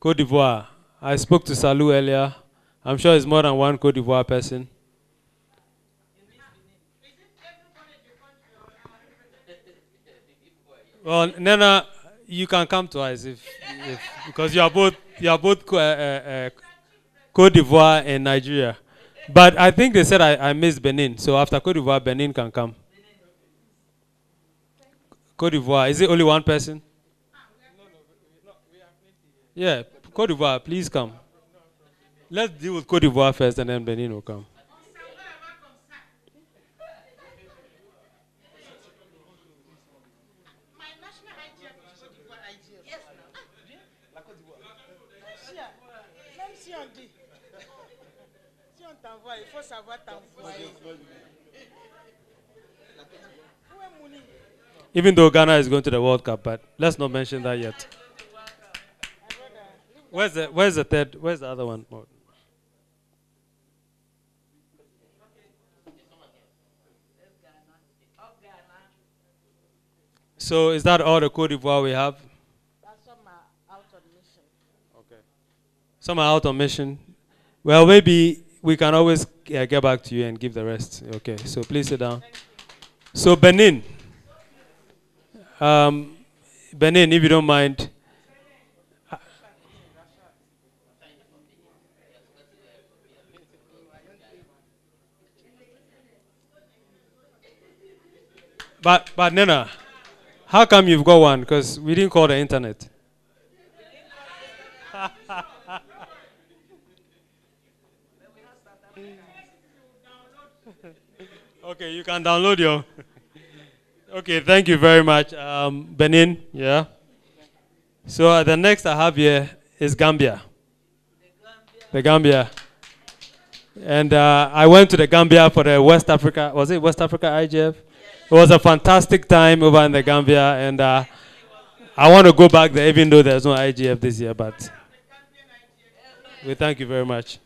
Côte d'Ivoire. I spoke to Salou earlier. I'm sure it's more than one Côte d'Ivoire person. Well, Nana, you can come to us because you are both Côte d'Ivoire and Nigeria. But I think they said I missed Benin. So after Côte d'Ivoire, Benin can come. Côte d'Ivoire, is it only one person? Yeah, Côte d'Ivoire, please come. Let's deal with Côte d'Ivoire first and then Benin will come. Even though Ghana is going to the World Cup, but let's not mention that yet. Where's the third? Where's the other one? So is that all the Côte d'Ivoire we have? Some are out on mission. Okay. Some are out on mission. Well, maybe we can always get back to you and give the rest. Okay, so please sit down. So Benin. Benin, if you don't mind. But Nena, how come you've got one? Because we didn't call the internet. Okay, you can download your. Okay, thank you very much, Benin. Yeah. So the next I have here is Gambia. The Gambia. And I went to the Gambia for the West Africa. Was it West Africa IGF? It was a fantastic time over in the Gambia, and I want to go back there, even though there's no IGF this year. But we thank you very much.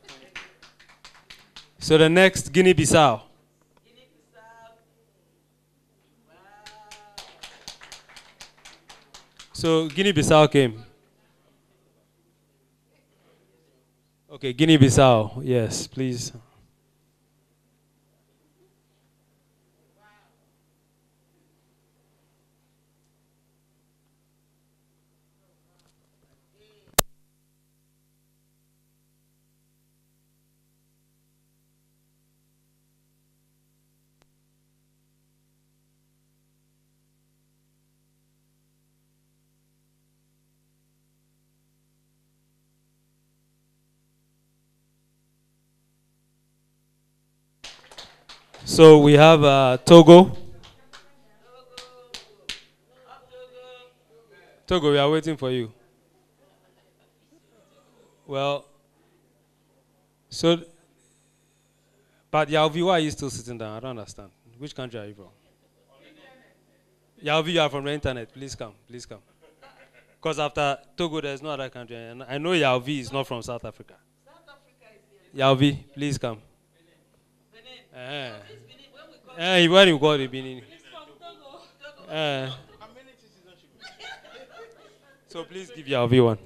So the next, Guinea-Bissau. So Guinea-Bissau came. Okay, Guinea-Bissau. Yes, please. So we have Togo. Togo, we are waiting for you. Well, so, but Yauvi, why are you still sitting down? I don't understand. Which country are you from? Yauvi, you are from the internet. Please come, please come. Because after Togo, there's no other country. And I know Yauvi is not from South Africa. South Africa is here. Yauvi, please come. Benin. When you got the Benin. So please give Yauvi one.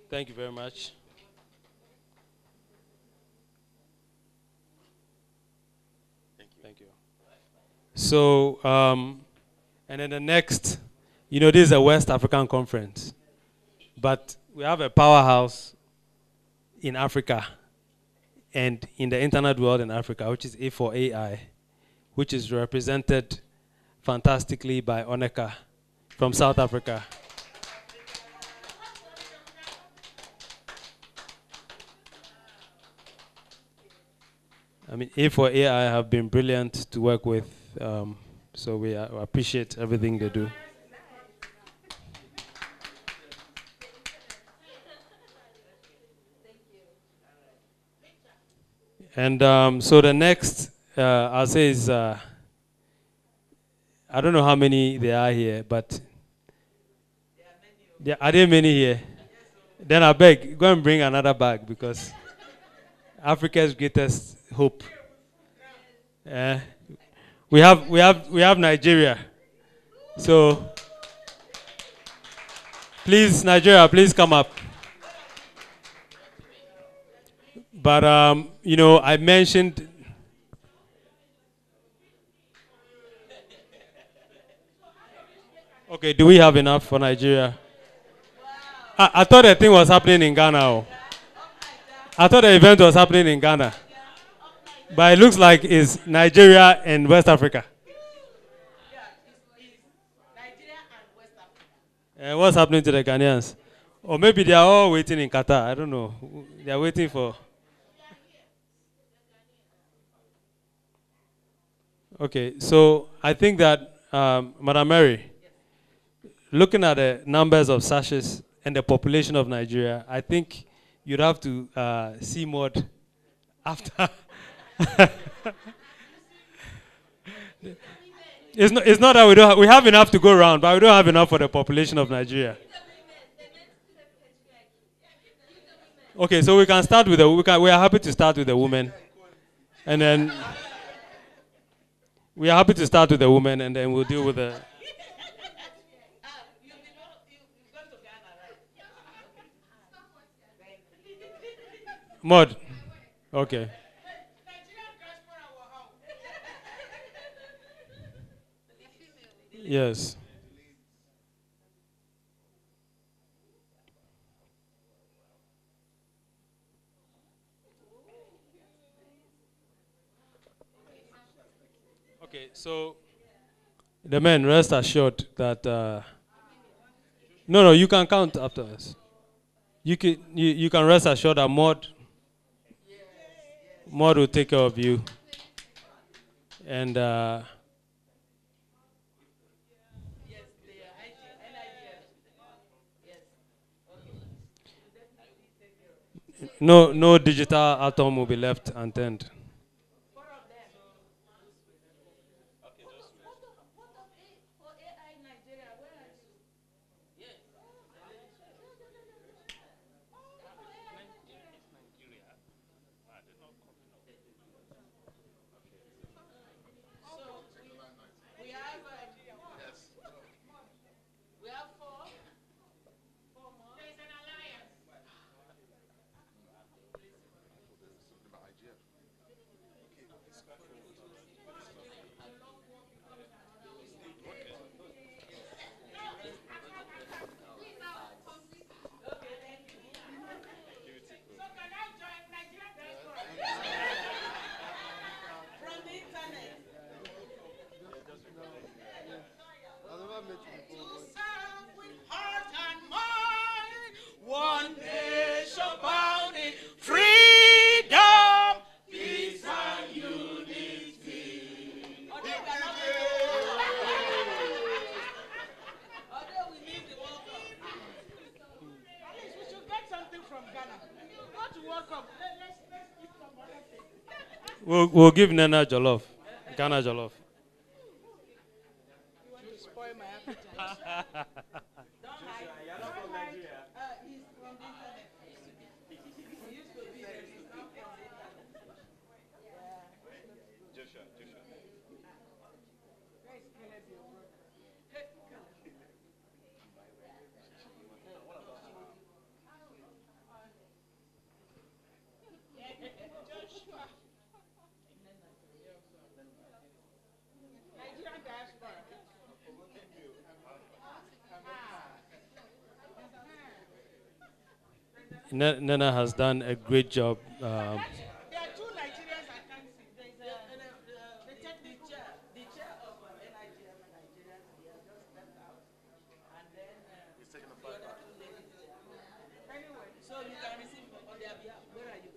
Thank you very much. Thank you. So, and then the next, this is a West African conference, but we have a powerhouse in Africa and in the internet world in Africa, which is A4AI, which is represented fantastically by Oneka from South Africa. I mean, A4AI have been brilliant to work with, so we appreciate everything they do. And so the next, I'll say is, I don't know how many there are here, but are there many here? Then I beg, go and bring another bag, because Africa's greatest hope. We have Nigeria. So please, Nigeria, please come up. But I mentioned okay, do we have enough for Nigeria? I thought the thing was happening in Ghana. I thought the event was happening in Ghana. But it looks like it's Nigeria and West Africa. What's happening to the Ghanaians? Or maybe they are all waiting in Qatar. I don't know. They are waiting for. Okay, so I think that, Madam Mary, looking at the numbers of sachets and the population of Nigeria, I think you'd have to see mod after. It's not that we have enough to go around, but we don't have enough for the population of Nigeria. Okay, so we can start with we are happy to start with the women, and then we are happy to start with the women, and then we'll deal with the. Mod. Okay. Yes. Okay, so the men, rest assured that no, you can count after us. You can rest assured that Mod will take care of you, and no digital atom will be left unturned. One nation bounding, freedom, peace and unity. Although we need the World Cup. At least we should get something from Ghana. Go to World Cup. Let's eat some other thing. We'll give Nana Jollof, Ghana Jollof. You want to spoil my appetite. Don't hide. Don't hide. He's from the internet. He used to be there. He's not from the internet. Yeah. Joshua. Where is Caleb, your brother? Hey, Caleb. Joshua. Nigerian diaspora. Nana has done a great job. There are two Nigerians I can't see. There's the chair of NIGF Nigeria. He has just stepped out. And then the other two ladies there. Anyway, so you can receive on their behalf. Where are you?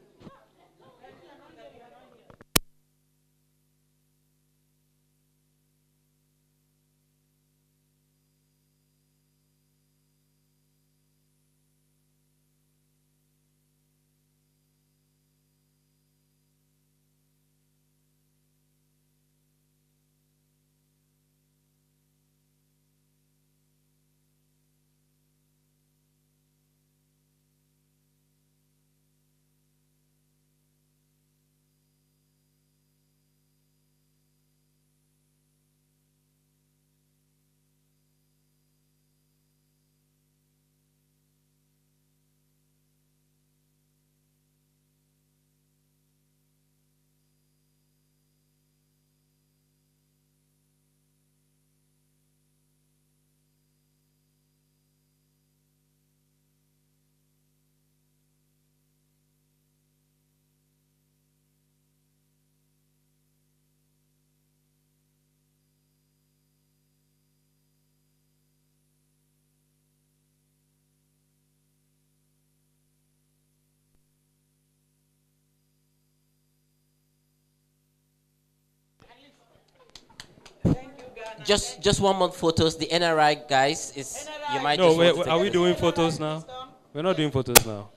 just one more photos. The NRI guys is you might. No, just want to are take we this. doing photos now? We're not doing photos now.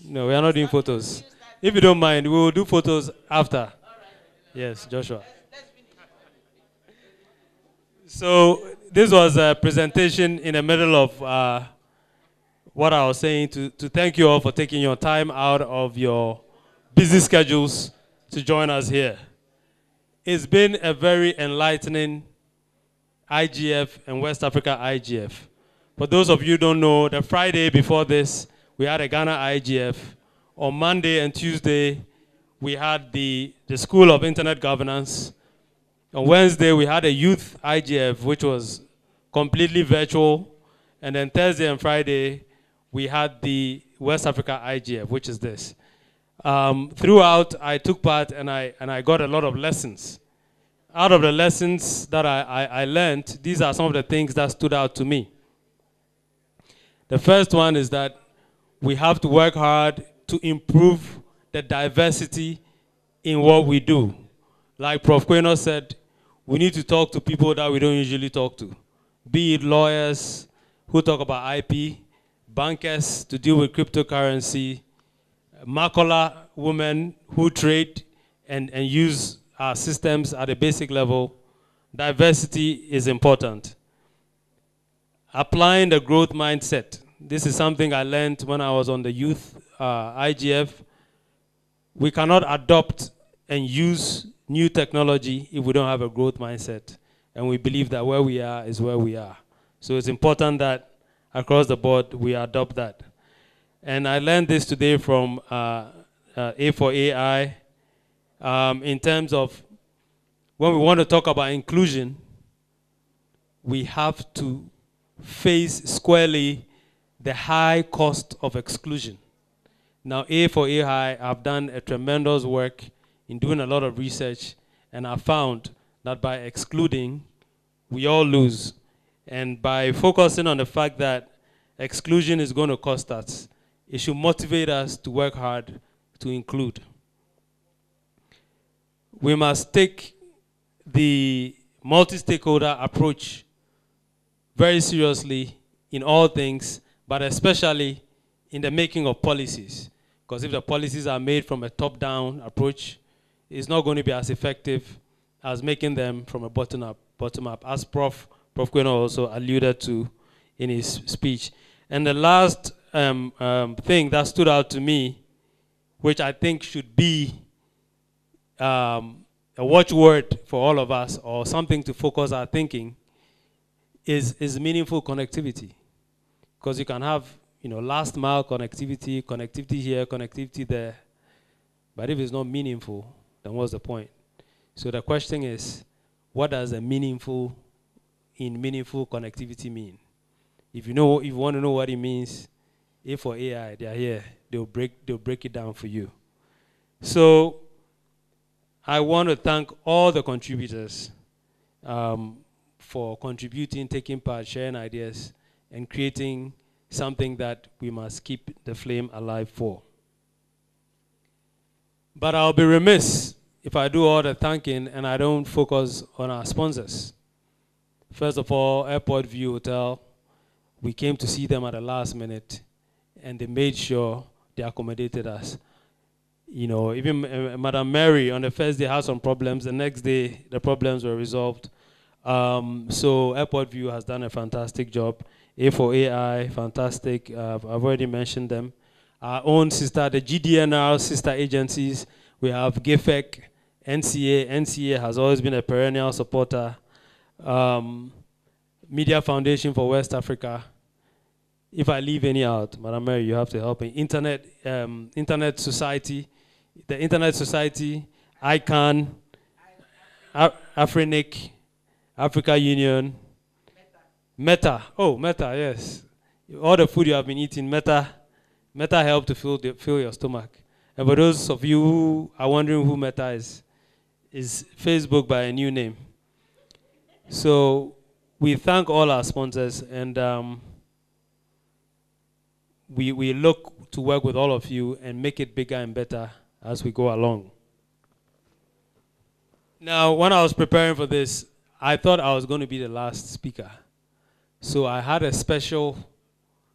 No, we are not doing photos. If you don't mind, we will do photos after. Yes, Joshua. So this was a presentation in the middle of what I was saying to thank you all for taking your time out of your busy schedules to join us here. It's been a very enlightening IGF and West Africa IGF. For those of you who don't know, the Friday before this, we had a Ghana IGF. On Monday and Tuesday, we had the School of Internet Governance. On Wednesday, we had a youth IGF, which was completely virtual. And then Thursday and Friday, we had the West Africa IGF, which is this. Throughout, I took part and I got a lot of lessons. Out of the lessons that I learned, these are some of the things that stood out to me. The first one is that we have to work hard to improve the diversity in what we do. Like Prof. Queno said, we need to talk to people that we don't usually talk to, be it lawyers who talk about IP, bankers to deal with cryptocurrency, Makola women who trade and use our systems at a basic level. Diversity is important. Applying the growth mindset. This is something I learned when I was on the youth IGF. We cannot adopt and use new technology if we don't have a growth mindset. And we believe that where we are is where we are. So it's important that across the board we adopt that. And I learned this today from A4AI in terms of when we want to talk about inclusion, we have to face squarely the high cost of exclusion. Now, A4AI have done a tremendous work in doing a lot of research, and I found that by excluding, we all lose. And by focusing on the fact that exclusion is going to cost us, it should motivate us to work hard to include. We must take the multi-stakeholder approach very seriously in all things, but especially in the making of policies. Because if the policies are made from a top-down approach, it's not going to be as effective as making them from a bottom-up, as Prof. Queno also alluded to in his speech. And the last thing that stood out to me, which I think should be a watchword for all of us, or something to focus our thinking, is meaningful connectivity. Because you can have, last mile connectivity, connectivity here, connectivity there. But if it's not meaningful, then what's the point? So the question is, what does a meaningful connectivity mean? If you want to know what it means, A4AI, they are here. They'll break it down for you. So I want to thank all the contributors for contributing, taking part, sharing ideas, and creating something that we must keep the flame alive for. But I'll be remiss if I do all the thanking and I don't focus on our sponsors. First of all, Airport View Hotel, we came to see them at the last minute, and they made sure they accommodated us. Even Madam Mary on the first day had some problems. The next day, the problems were resolved. So Airport View has done a fantastic job. A4AI, fantastic. I've already mentioned them. Our own sister, the GDNR sister agencies, we have GIFEC, NCA. NCA has always been a perennial supporter. Media Foundation for West Africa. If I leave any out, Madam Mary, you have to help me. Internet Society, the Internet Society, ICANN, AfriNIC, Africa Union, Meta. Oh, Meta, yes. All the food you have been eating, Meta help to fill your stomach. And for those of you who are wondering who Meta is Facebook by a new name. So we thank all our sponsors, and we look to work with all of you and make it bigger and better as we go along. Now, when I was preparing for this, I thought I was going to be the last speaker. So I had a special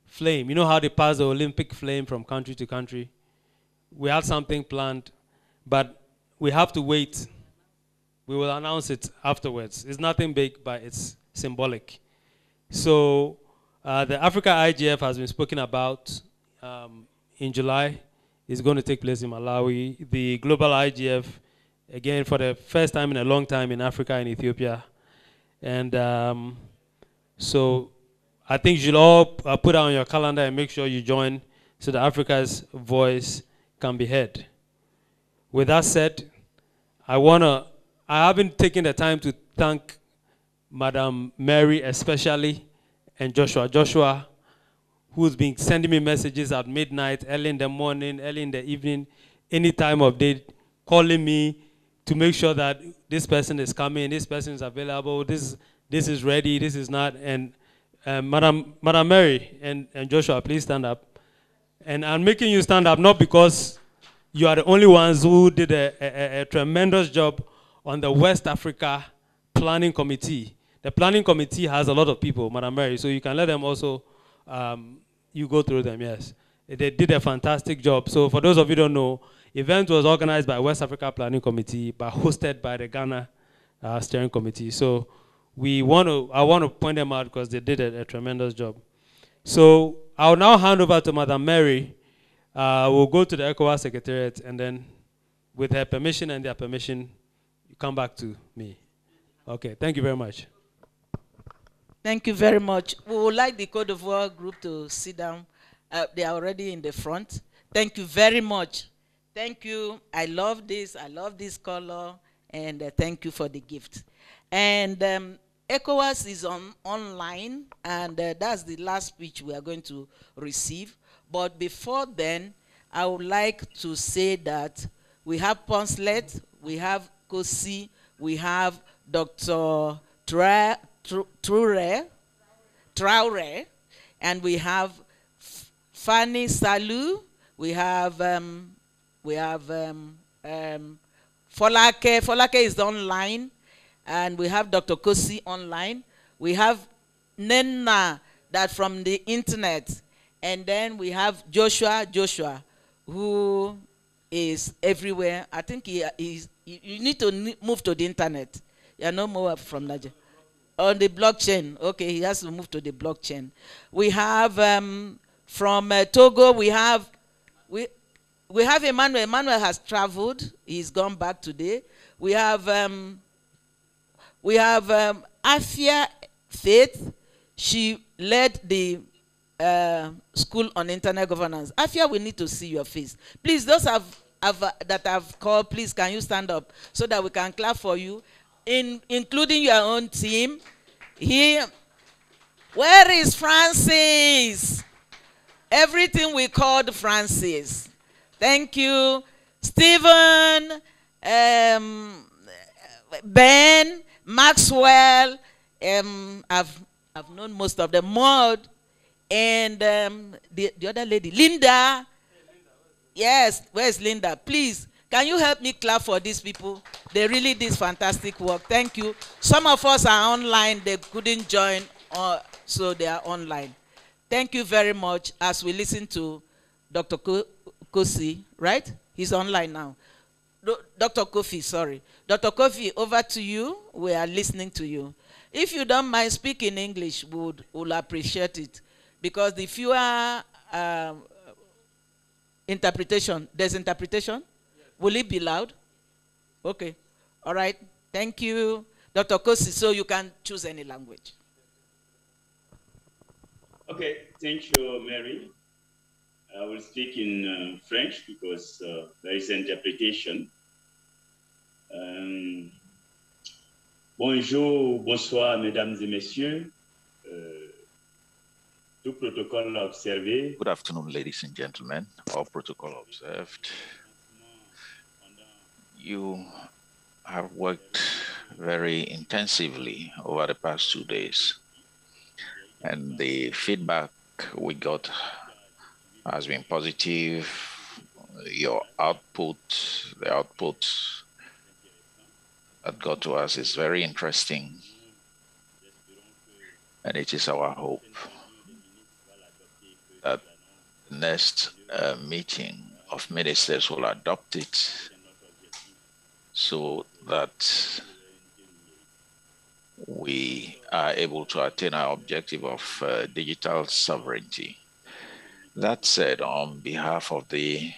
flame. You know how they pass the Olympic flame from country to country? We had something planned, but we have to wait. We will announce it afterwards. It's nothing big, but it's symbolic. So the Africa IGF has been spoken about in July. It's going to take place in Malawi. The global IGF, again, for the first time in a long time in Africa and Ethiopia. And so I think you should all put it on your calendar and make sure you join so that Africa's voice can be heard. With that said, I haven't taken the time to thank Madam Mary especially and Joshua, who's been sending me messages at midnight, early in the morning, early in the evening, any time of day, calling me to make sure that this person is coming, this person is available, this is ready, this is not. And Madam Mary and Joshua, please stand up. And I'm making you stand up not because you are the only ones who did a tremendous job on the West Africa Planning Committee. The Planning Committee has a lot of people, Madam Mary, so you can let them also, you go through them, yes. They did a fantastic job. So for those of you who don't know, event was organized by West Africa Planning Committee, but hosted by the Ghana Steering Committee. So I want to point them out because they did a tremendous job. So I'll now hand over to Madam Mary. We'll go to the ECOWAS Secretariat, and then with her permission and their permission, you come back to me. Okay, thank you very much. Thank you very much. We would like the Côte d'Ivoire group to sit down. They are already in the front. Thank you very much. Thank you. I love this color, and thank you for the gift. And ECOWAS is online, and that's the last speech we are going to receive. But before then, I would like to say that we have Ponslet, we have Kosi, we have Dr. Traore, and we have Fanny Salou, we have Folake. Folake is online, and we have Dr. Kosi online. We have Nenna, that from the internet. And then we have Joshua, who is everywhere. I think you need to move to the internet. You're no more from Nigeria. On the blockchain. Okay, he has to move to the blockchain. We have from Togo, we have Emmanuel. Emmanuel has traveled. He's gone back today. We have Afia Faith. She led the School on Internet Governance. Afia, we need to see your face. Please, those that have called, please, can you stand up so that we can clap for you, including your own team. Here, where is Francis? Everything we called Francis. Thank you. Stephen, Ben, Maxwell, I've known most of them. Maud, and the other lady, Linda. Yes, where's Linda? Please, can you help me clap for these people? They really did fantastic work. Thank you. Some of us are online. They couldn't join, so they are online. Thank you very much as we listen to Dr. Kosi, right? He's online now. Dr. Kofi, sorry. Dr. Kofi, over to you. We are listening to you. If you don't mind speaking English, we'll appreciate it. Because the fewer interpretation, there's interpretation? Yes. Will it be loud? Okay. All right. Thank you, Dr. Kosi. So you can choose any language. Okay. Thank you, Mary. I will speak in French because there is interpretation. Bonjour, bonsoir, mesdames et messieurs. Tout protocole observé. Good afternoon, ladies and gentlemen. All protocol observed. You have worked very intensively over the past 2 days, and the feedback we got has been positive. Your output, the output that got to us is very interesting, and it is our hope that the next meeting of ministers will adopt it so that we are able to attain our objective of digital sovereignty. That said, on behalf of the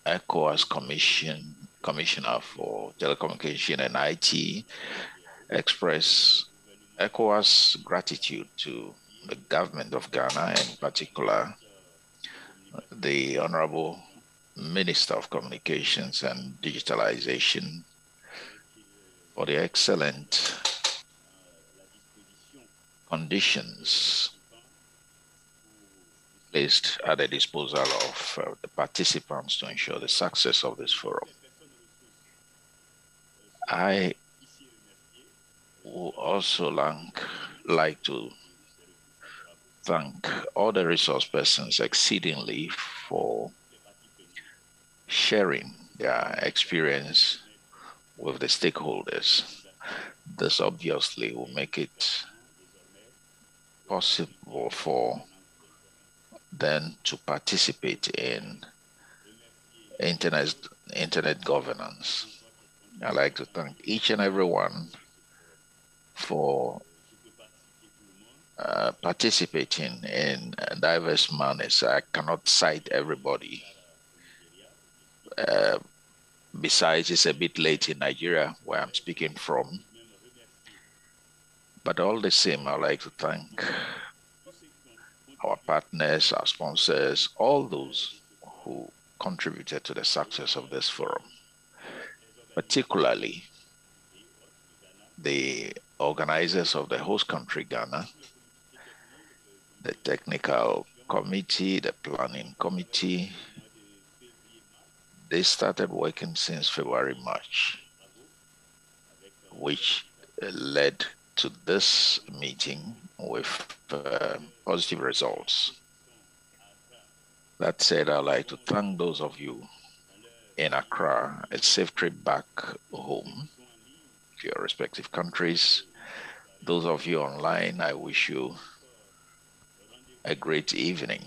ECOWAS Commissioner for Telecommunication and IT, express ECOWAS gratitude to the government of Ghana, and in particular the Honorable Minister of Communications and Digitalization, for the excellent conditions placed at the disposal of the participants to ensure the success of this forum. I would also like to thank all the resource persons exceedingly for sharing their experience with the stakeholders. This obviously will make it possible for them to participate in internet governance. I'd like to thank each and every one for participating in diverse manners. I cannot cite everybody. Besides, it's a bit late in Nigeria, where I'm speaking from. But all the same, I'd like to thank our partners, our sponsors, all those who contributed to the success of this forum, particularly the organizers of the host country, Ghana, the technical committee, the planning committee. They started working since February, March, which led to this meeting with positive results. That said, I'd like to thank those of you in Accra, a safe trip back home to your respective countries. Those of you online, I wish you a great evening.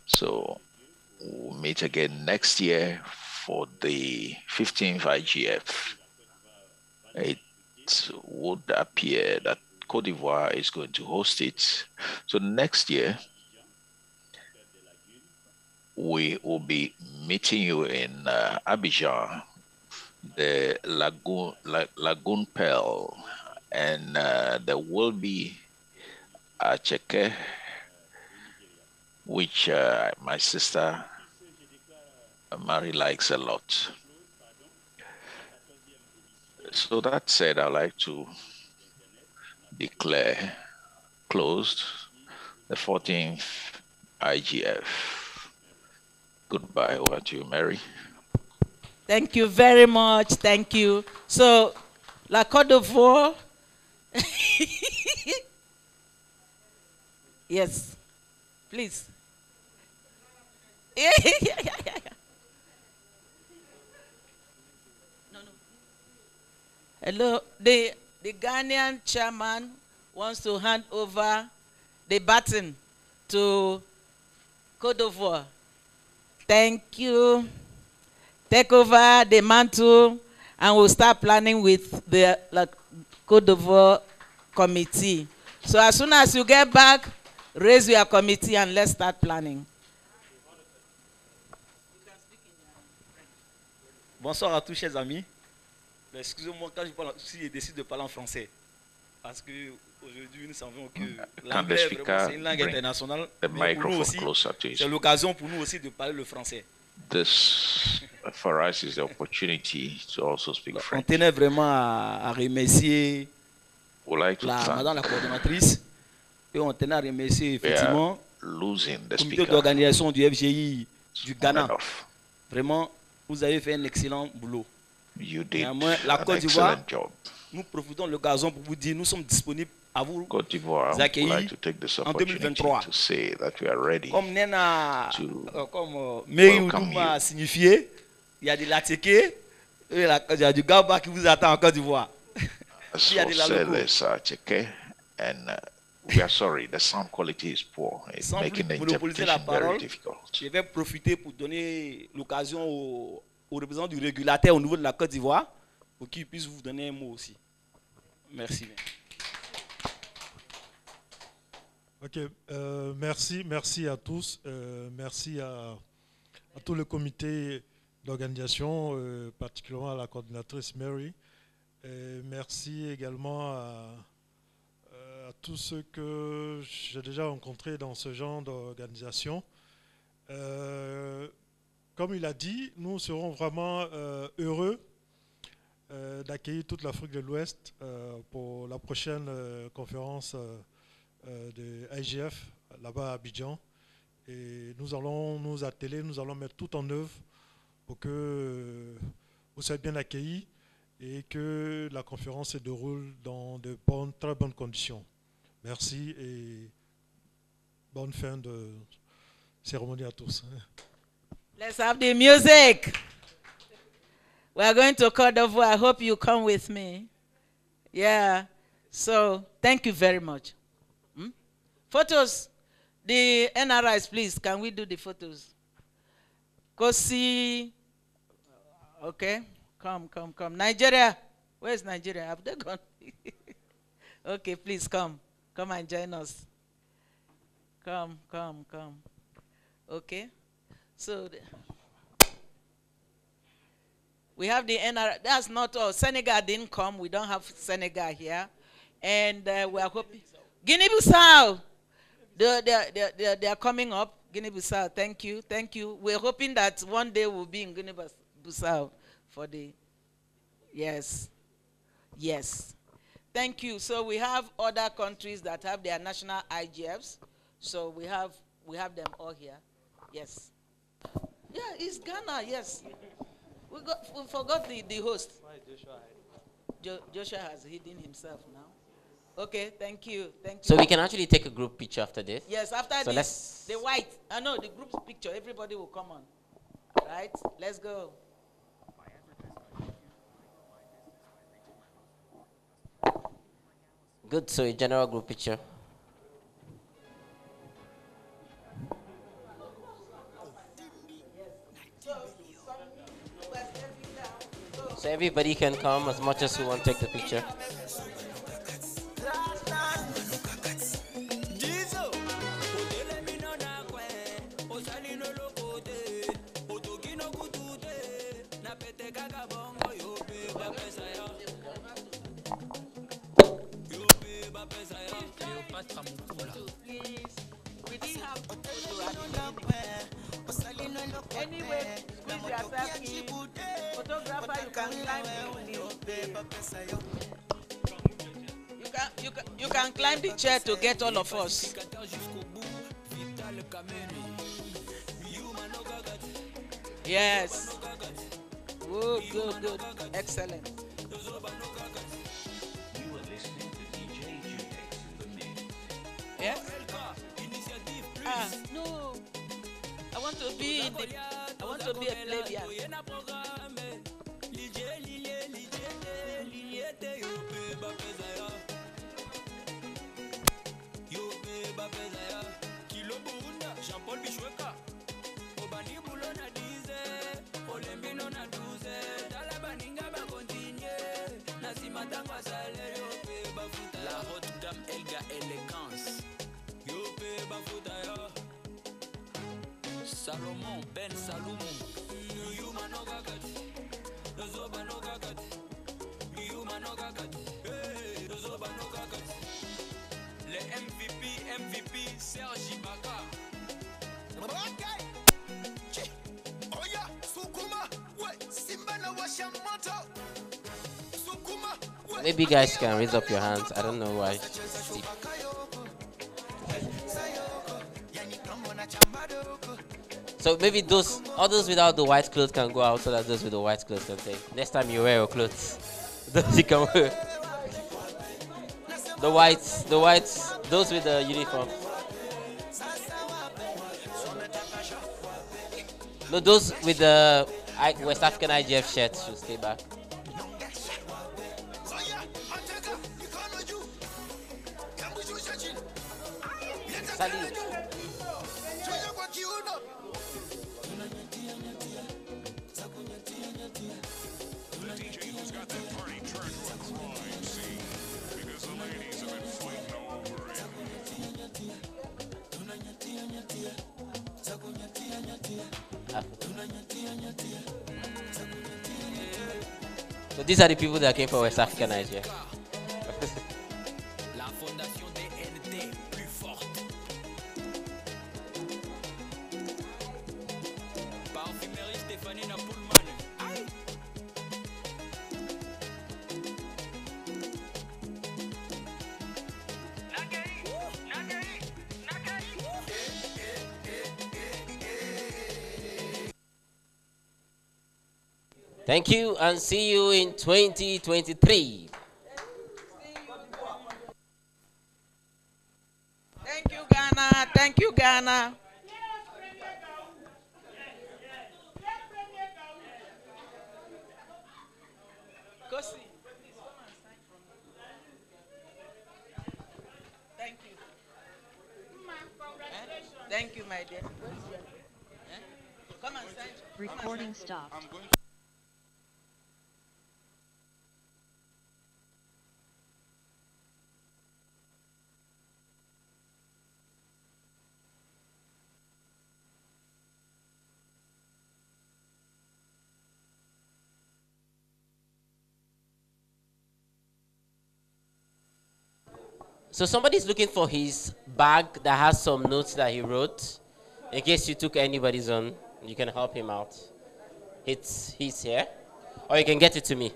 So we'll meet again next year for the 15th IGF. It would appear that Cote d'Ivoire is going to host it. So next year, we will be meeting you in Abidjan, the Lagoon Pearl, and there will be a Cheke, which my sister Mary likes a lot. So that said, I'd like to declare closed the 14th IGF. Goodbye. Over to you, Mary. Thank you very much. Thank you. So, La Côte d'Ivoire. Yes, please. Hello, the Ghanaian chairman wants to hand over the baton to Côte d'Ivoire. Thank you. Take over the mantle, and we'll start planning with the Côte d'Ivoire committee. So as soon as you get back, raise your committee and let's start planning. Bonsoir à tous, chers amis. Excusez-moi quand je décide de parler en français. Parce que aujourd'hui, nous savons que l'anglais, c'est une langue internationale. Mais pour nous aussi, c'est l'occasion pour nous aussi de parler le français. This, for us, is the opportunity to also speak French. On tenait vraiment à remercier madame la coordonnatrice. Et on tenait à remercier effectivement le comité d'organisation du FGI du Ghana. Vraiment, vous avez fait un excellent boulot. You did la Côte d'Ivoire, job. Nous profitons de l'occasion pour vous dire nous sommes disponibles à vous accueillir en 2023. Comme Nena, to comme Mary Uduma a signifié, il y a des latéqués Oui, il y a du Gaba qui vous attend en Côte d'Ivoire. As was said, Cheke, and we are sorry, the sound quality is poor. It's Sans making the plus monopoliser la interpretation very parole, difficult. je vais profiter pour donner l'occasion aux représentants du régulateur au niveau de la Côte d'Ivoire pour qu'ils puissent vous donner un mot aussi. Merci. Ok, merci à tous, merci à tout le comité d'organisation, particulièrement à la coordinatrice Mary. Merci également à tous ceux que j'ai déjà rencontrés dans ce genre d'organisation. Comme il a dit, nous serons vraiment heureux d'accueillir toute l'Afrique de l'Ouest pour la prochaine conférence de IGF là-bas à Abidjan. Et nous allons nous atteler, nous allons mettre tout en œuvre pour que vous soyez bien accueillis et que la conférence se déroule dans de très bonnes conditions. Merci et bonne fin de cérémonie à tous. Let's have the music. We are going to Côte d'Ivoire. I hope you come with me. Yeah. So, thank you very much. Photos. The NRIs, please. Can we do the photos? Kofi. Okay. Come. Nigeria. Where's Nigeria? Have they gone? Okay, please come. Come and join us. Come. Okay. So, we have the NRI. That's not all. Senegal didn't come. We don't have Senegal here. And we are hoping. Guinea-Bissau. They are coming up. Guinea-Bissau, thank you. We're hoping that one day we'll be in Guinea-Bissau for the, yes. Thank you. So we have other countries that have their national IGFs. So we have them all here. Yes. Yeah, it's Ghana, yes. We forgot the host. Joshua has hidden himself now. Okay, thank you. So we can actually take a group picture after this? Yes, after so this, the white. The group picture, everybody will come on. Right? Let's go. Good, so a general group picture. So everybody can come as much as you want to take the picture. Anyway, squeeze yourself in. Photographer, you can climb you can climb the chair to get all of us. Yes. Good. Excellent. Yes? No. I want to be a plebeian. La haute gamme Elga élégance. Salomon Ben Salomon. Les MVP Serge Ibaka. Oya Sukuma Simba washa moto. Maybe you guys can raise up your hands. I don't know why. So maybe others without the white clothes can go out so that those with the white clothes can say, next time you wear your clothes, those you can wear. The whites, those with the uniform. No, those with the West African IGF shirts should stay back. Salute. So these are the people that came for West African IGF. Thank you and see you in 2023. Thank you, Ghana. Thank you, Ghana. Kofi, please come and sign from me. Thank you. Thank you, my dear. Come and sign. Recording stopped. So somebody's looking for his bag that has some notes that he wrote. In case you took anybody's on, you can help him out. He's here. Or you can get it to me.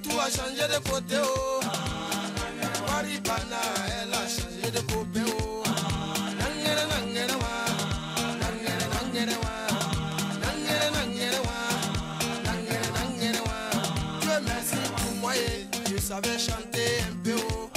Tout a changé de côté, oh. Waribana, elle a changé de côté, oh. Nangere, nangere, wa. Nangere, nangere, wa. Nangere, nangere, wa. Nangere, nangere, wa. Dieu merci pour moi, je savais chanter un peu, oh.